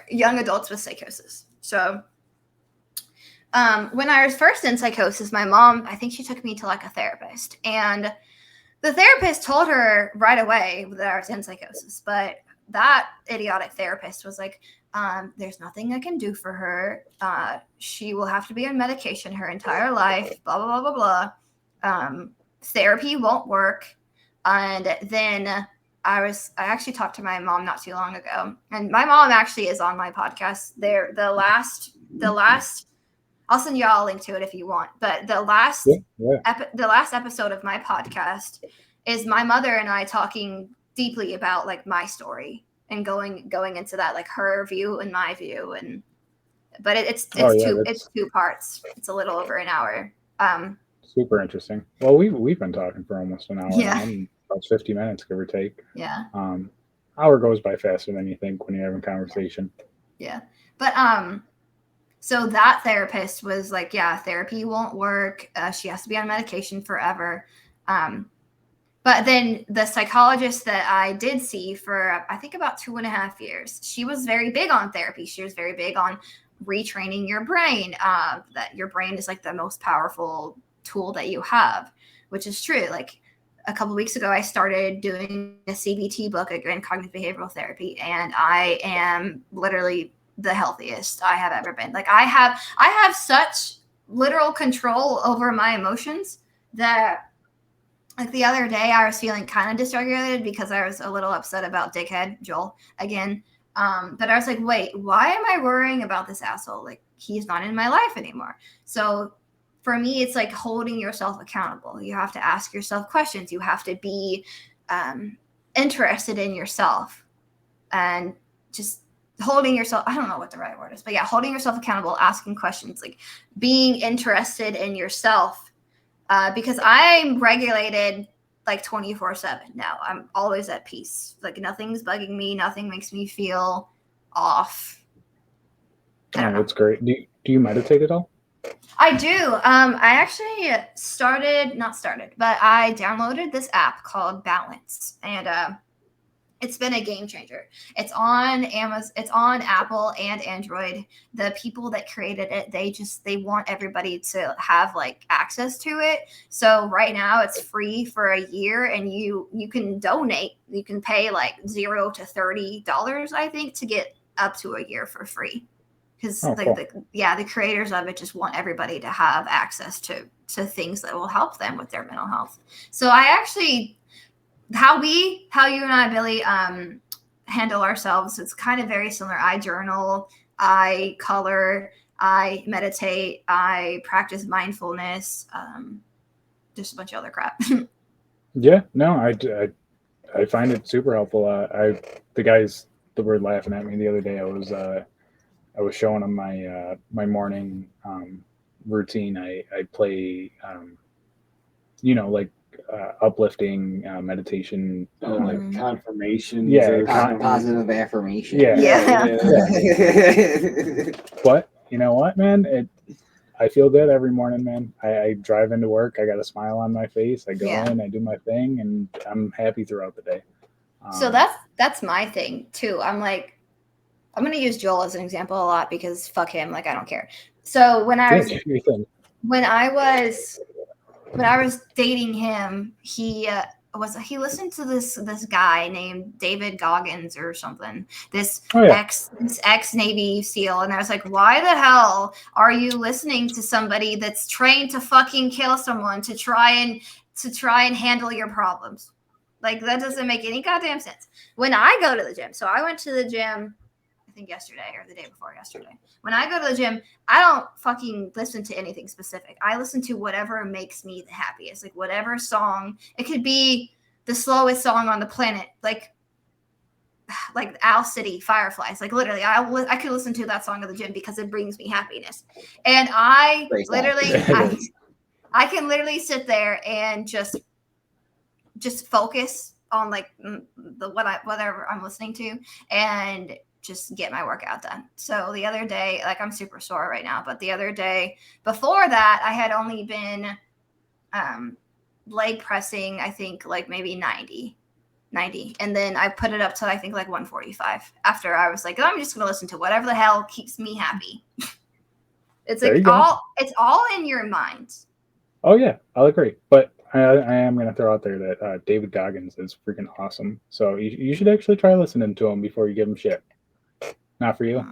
young adults with psychosis. So when I was first in psychosis, my mom, I think she took me to like a therapist, and The therapist told her right away that I was in psychosis, but that idiotic therapist was like, there's nothing I can do for her. She will have to be on medication her entire life, blah, blah, blah, blah, blah. Therapy won't work. And then I actually talked to my mom not too long ago, and my mom actually is on my podcast. The last, I'll send you all a link to it if you want. But the last episode of my podcast is my mother and I talking deeply about like my story and going into that, like her view and my view, but it's two parts. It's a little over an hour. Super interesting. Well, we've been talking for almost an hour. Yeah. About 50 minutes, give or take. Yeah. Hour goes by faster than you think when you're having conversation. Yeah. But so that therapist was like, yeah, therapy won't work. She has to be on medication forever. But then the psychologist that I did see for, I think, about 2.5 years, she was very big on therapy. She was very big on retraining your brain, that your brain is like the most powerful tool that you have, which is true. Like a couple of weeks ago, I started doing a CBT book, again, cognitive behavioral therapy, and I am literally the healthiest I have ever been. Like I have such literal control over my emotions that, like, the other day I was feeling kind of dysregulated because I was a little upset about dickhead Joel again. But I was like, wait, why am I worrying about this asshole? Like, he's not in my life anymore. So for me, it's like holding yourself accountable. You have to ask yourself questions. You have to be interested in yourself, and just holding yourself, I don't know what the right word is, but yeah, holding yourself accountable, asking questions, like being interested in yourself. Because I'm regulated like 24/7 now. I'm always at peace. Like nothing's bugging me. Nothing makes me feel off. That's great. Do you meditate at all? I do. I actually but I downloaded this app called Balance, and it's been a game changer. It's on Amazon, it's on Apple and Android. The people that created it, they want everybody to have like access to it. So right now it's free for a year, and you can donate. You can pay like $0 to $30, I think, to get up to a year for free. Because the creators of it just want everybody to have access to things that will help them with their mental health. So I actually, how you and I, Billy, handle ourselves, it's kind of very similar. I journal, I color, I meditate, I practice mindfulness, just a bunch of other crap. Yeah, no, I find it super helpful. The guys that were laughing at me the other day, I was showing them my morning routine. I play, uplifting meditation, like confirmation. Positive affirmation. Yeah. But you know what, man? I feel good every morning, man. I drive into work. I got a smile on my face. I go in, I do my thing, and I'm happy throughout the day. So that's my thing too. I'm like, I'm going to use Joel as an example a lot because fuck him. Like, I don't care. So when I was dating him, he listened to this guy named David Goggins or something, this ex Navy SEAL. And I was like, why the hell are you listening to somebody that's trained to fucking kill someone to try and handle your problems? Like, that doesn't make any goddamn sense. When I go to the gym, so I went to the gym, I think yesterday or the day before yesterday. When I go to the gym, I don't fucking listen to anything specific. I listen to whatever makes me the happiest. Like whatever song. It could be the slowest song on the planet. Like Owl City, Fireflies. Like literally, I could listen to that song at the gym because it brings me happiness. And I can literally sit there and just focus on like whatever I'm listening to and just get my workout done. So the other day, like I'm super sore right now, but the other day before that, I had only been leg pressing, I think like maybe 90. And then I put it up to, I think like 145 after I was like, I'm just going to listen to whatever the hell keeps me happy. It's like it's all in your mind. Oh yeah, I'll agree. But I am going to throw out there that David Goggins is freaking awesome. So you should actually try listening to him before you give him shit. Not for you.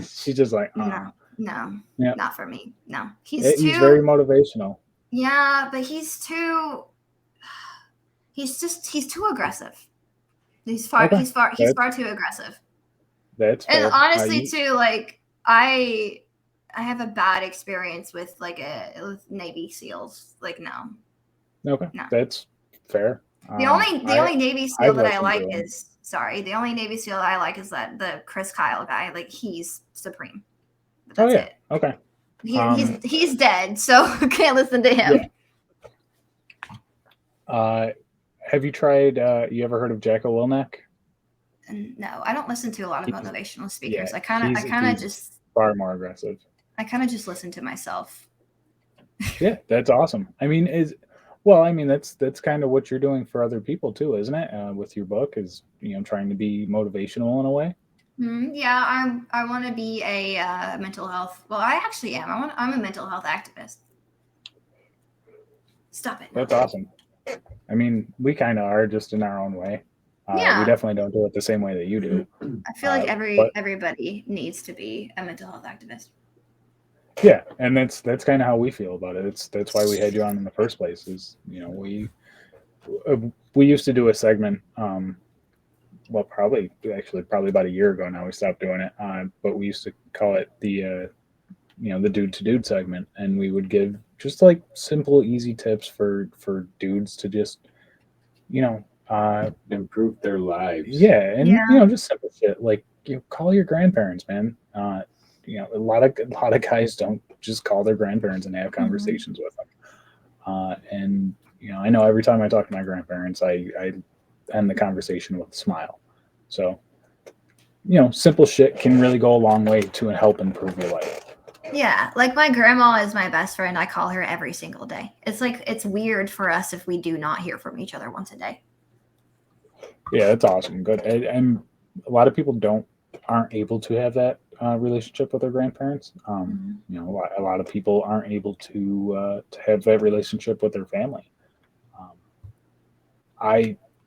She's just like, No, yeah. not for me. No, He's very motivational. Yeah, but he's too aggressive. He's far too aggressive. That's fair. And honestly, too, like I have a bad experience with with Navy SEALs. Like, no. Okay, no. That's fair. The only Navy SEAL that I like is that the Chris Kyle guy. Like, he's supreme. But that's it. Okay. He's dead, so can't listen to him. Yeah. Have you tried? You ever heard of Jacko Willink? No, I don't listen to a lot of motivational speakers. Yeah, I kind of just far more aggressive. I kind of just listen to myself. Yeah, that's awesome. I mean, that's kind of what you're doing for other people too, isn't it? With your book, is trying to be motivational in a way. Yeah, I want to be a mental health. Well, I actually am. I'm a mental health activist. Stop it. That's awesome. I mean, we kind of are, just in our own way. We definitely don't do it the same way that you do. I feel like everybody needs to be a mental health activist. Yeah, and that's kind of how we feel about it. That's why we had you on in the first place. Is we used to do a segment. Well, probably about a year ago now. We stopped doing it, but we used to call it the dude to dude segment, and we would give just like simple, easy tips for dudes to just improve their lives. Yeah, and just simple shit like call your grandparents, man. A lot of guys don't just call their grandparents and have conversations with them. And I know every time I talk to my grandparents, I end the conversation with a smile. So simple shit can really go a long way to help improve your life. Yeah, like my grandma is my best friend. I call her every single day. It's like, it's weird for us if we do not hear from each other once a day. Yeah, that's awesome. Good. And a lot of people aren't able to have that relationship with their grandparents. A lot of people aren't able to have that relationship with their family.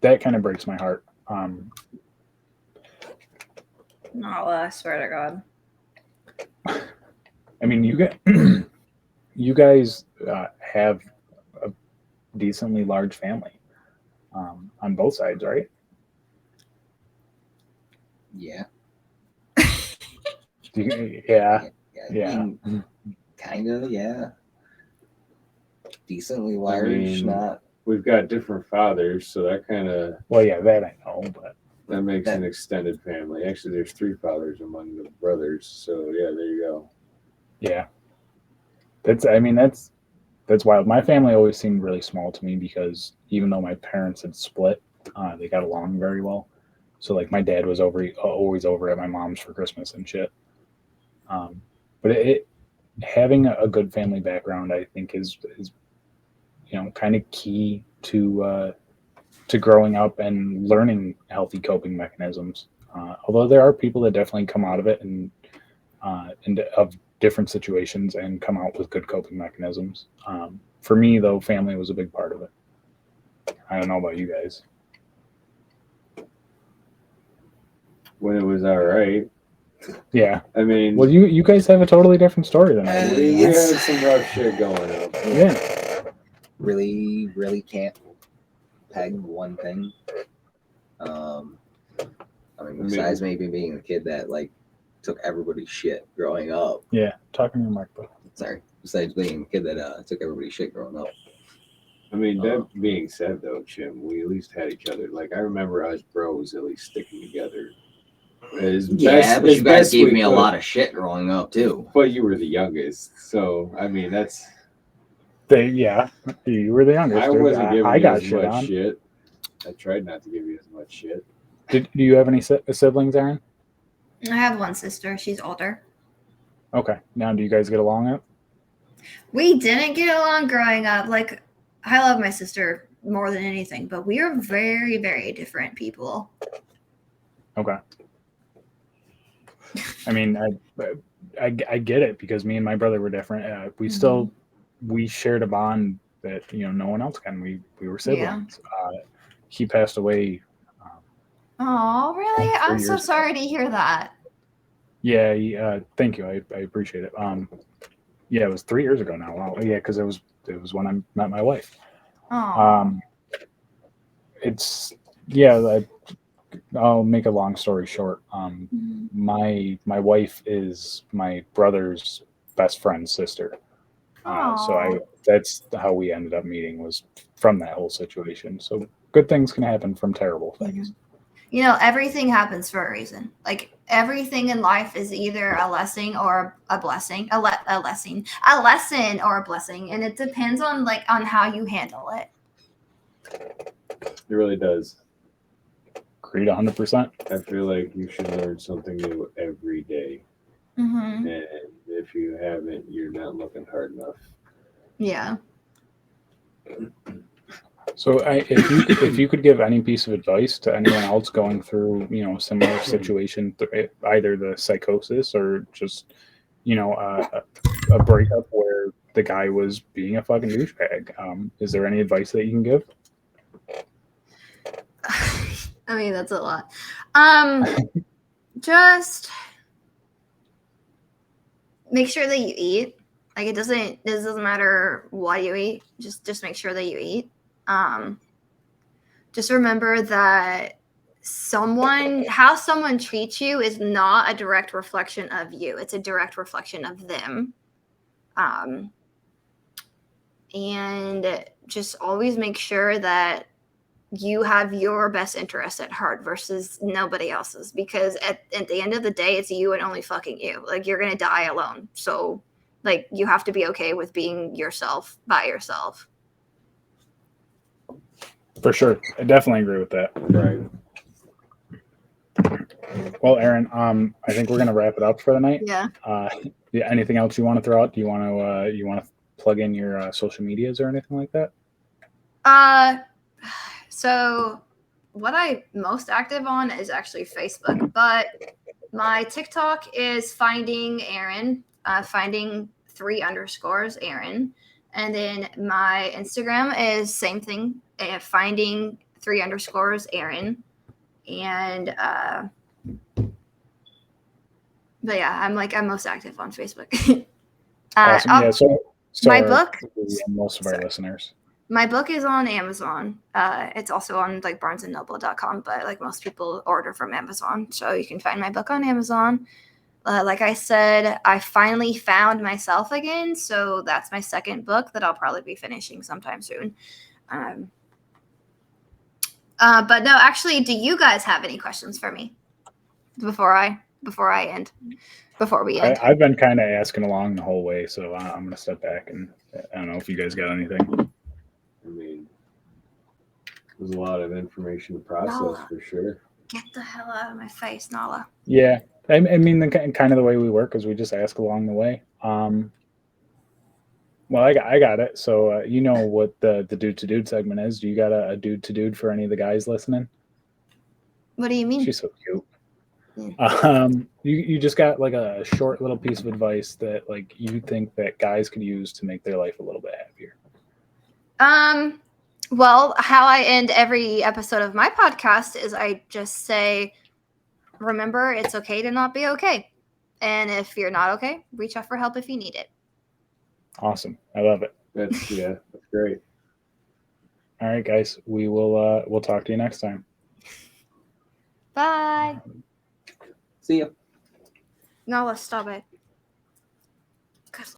That kind of breaks my heart. I swear to God. I mean, you guys have a decently large family on both sides, right? Yeah. Yeah. Kind of, yeah. Decently large, not. We've got different fathers, so that kind of. Well, yeah, that I know, but that makes an extended family. Actually, there's 3 fathers among the brothers, so yeah, there you go. Yeah, that's wild. My family always seemed really small to me because even though my parents had split, they got along very well. So like my dad was always over at my mom's for Christmas and shit. But having a good family background, I think, is kind of key to growing up and learning healthy coping mechanisms. Although there are people that definitely come out of it and of different situations and come out with good coping mechanisms. For me, though, family was a big part of it. I don't know about you guys. When it was all right. Yeah. I mean, well, you guys have a totally different story than I do. We had some rough shit going on. Yeah. Really, really can't peg one thing. Besides maybe being the kid that like took everybody's shit growing up. Yeah, talking to your mic, bro. Sorry. Besides being a kid that took everybody's shit growing up. I mean, that being said, though, Jim, we at least had each other. Like, I remember us bros at least sticking together. But you guys gave me a lot of shit growing up, too. But you were the youngest, so, I mean, that's... Yeah, you were the youngest. I wasn't giving you as much shit. I tried not to give you as much shit. Do you have any siblings, Erin? I have one sister. She's older. Okay. Now, do you guys get along up? We didn't get along growing up. Like, I love my sister more than anything, but we are very, very different people. Okay. I mean, I get it because me and my brother were different. We shared a bond that no one else can. We were siblings. He passed away. Oh, really? I'm so sorry to hear that. Yeah. Thank you. I appreciate it. Yeah, it was 3 years ago now. Wow. Yeah, because it was when I met my wife. Oh. I'll make a long story short. My wife is my brother's best friend's sister. So that's how we ended up meeting, was from that whole situation. So good things can happen from terrible things. Everything happens for a reason. Like everything in life is either a lesson or a blessing, a lesson or a blessing, and it depends on how you handle it. It really does. Agreed 100%. I feel like you should learn something new every day. Mm-hmm. And if you haven't, you're not looking hard enough. Yeah. So if you could give any piece of advice to anyone else going through, a similar situation, either the psychosis or just, a breakup where the guy was being a fucking douchebag, is there any advice that you can give? I mean, that's a lot. Just make sure that you eat. Like it doesn't matter what you eat. Just make sure that you eat. Just remember that how someone treats you is not a direct reflection of you. It's a direct reflection of them. And just always make sure that you have your best interest at heart versus nobody else's, because at the end of the day, it's you and only fucking you. Like you're going to die alone. So you have to be okay with being yourself by yourself. For sure. I definitely agree with that. Right. Well, Erin, I think we're going to wrap it up for the night. Yeah. Anything else you want to throw out? Do you want to plug in your social medias or anything like that? So what I'm most active on is actually Facebook, but my TikTok is finding Erin, finding 3_ Erin. And then my Instagram is same thing, finding 3_ Erin. And, but yeah, I'm most active on Facebook. Awesome. Yeah. So my book, most of our listeners. My book is on Amazon. It's also on barnesandnoble.com, but most people order from Amazon. So you can find my book on Amazon. Like I said, I finally found myself again. So that's my second book that I'll probably be finishing sometime soon. But no, actually, do you guys have any questions for me before we end? I've been kind of asking along the whole way, so I'm going to step back, and I don't know if you guys got anything. I mean, there's a lot of information to process. Nala, for sure. Get the hell out of my face, Nala. Yeah. I mean, kind of the way we work is we just ask along the way. Well, I got it. So you know what the dude to dude segment is. Do you got a dude to dude for any of the guys listening? What do you mean? She's so cute. Yeah. You just got a short little piece of advice that you think that guys could use to make their life a little bit happier. Well, how I end every episode of my podcast is I just say, remember, it's okay to not be okay. And if you're not okay, reach out for help if you need it. Awesome. I love it. That's great. All right, guys, we'll talk to you next time. Bye. See ya. No, let's stop it.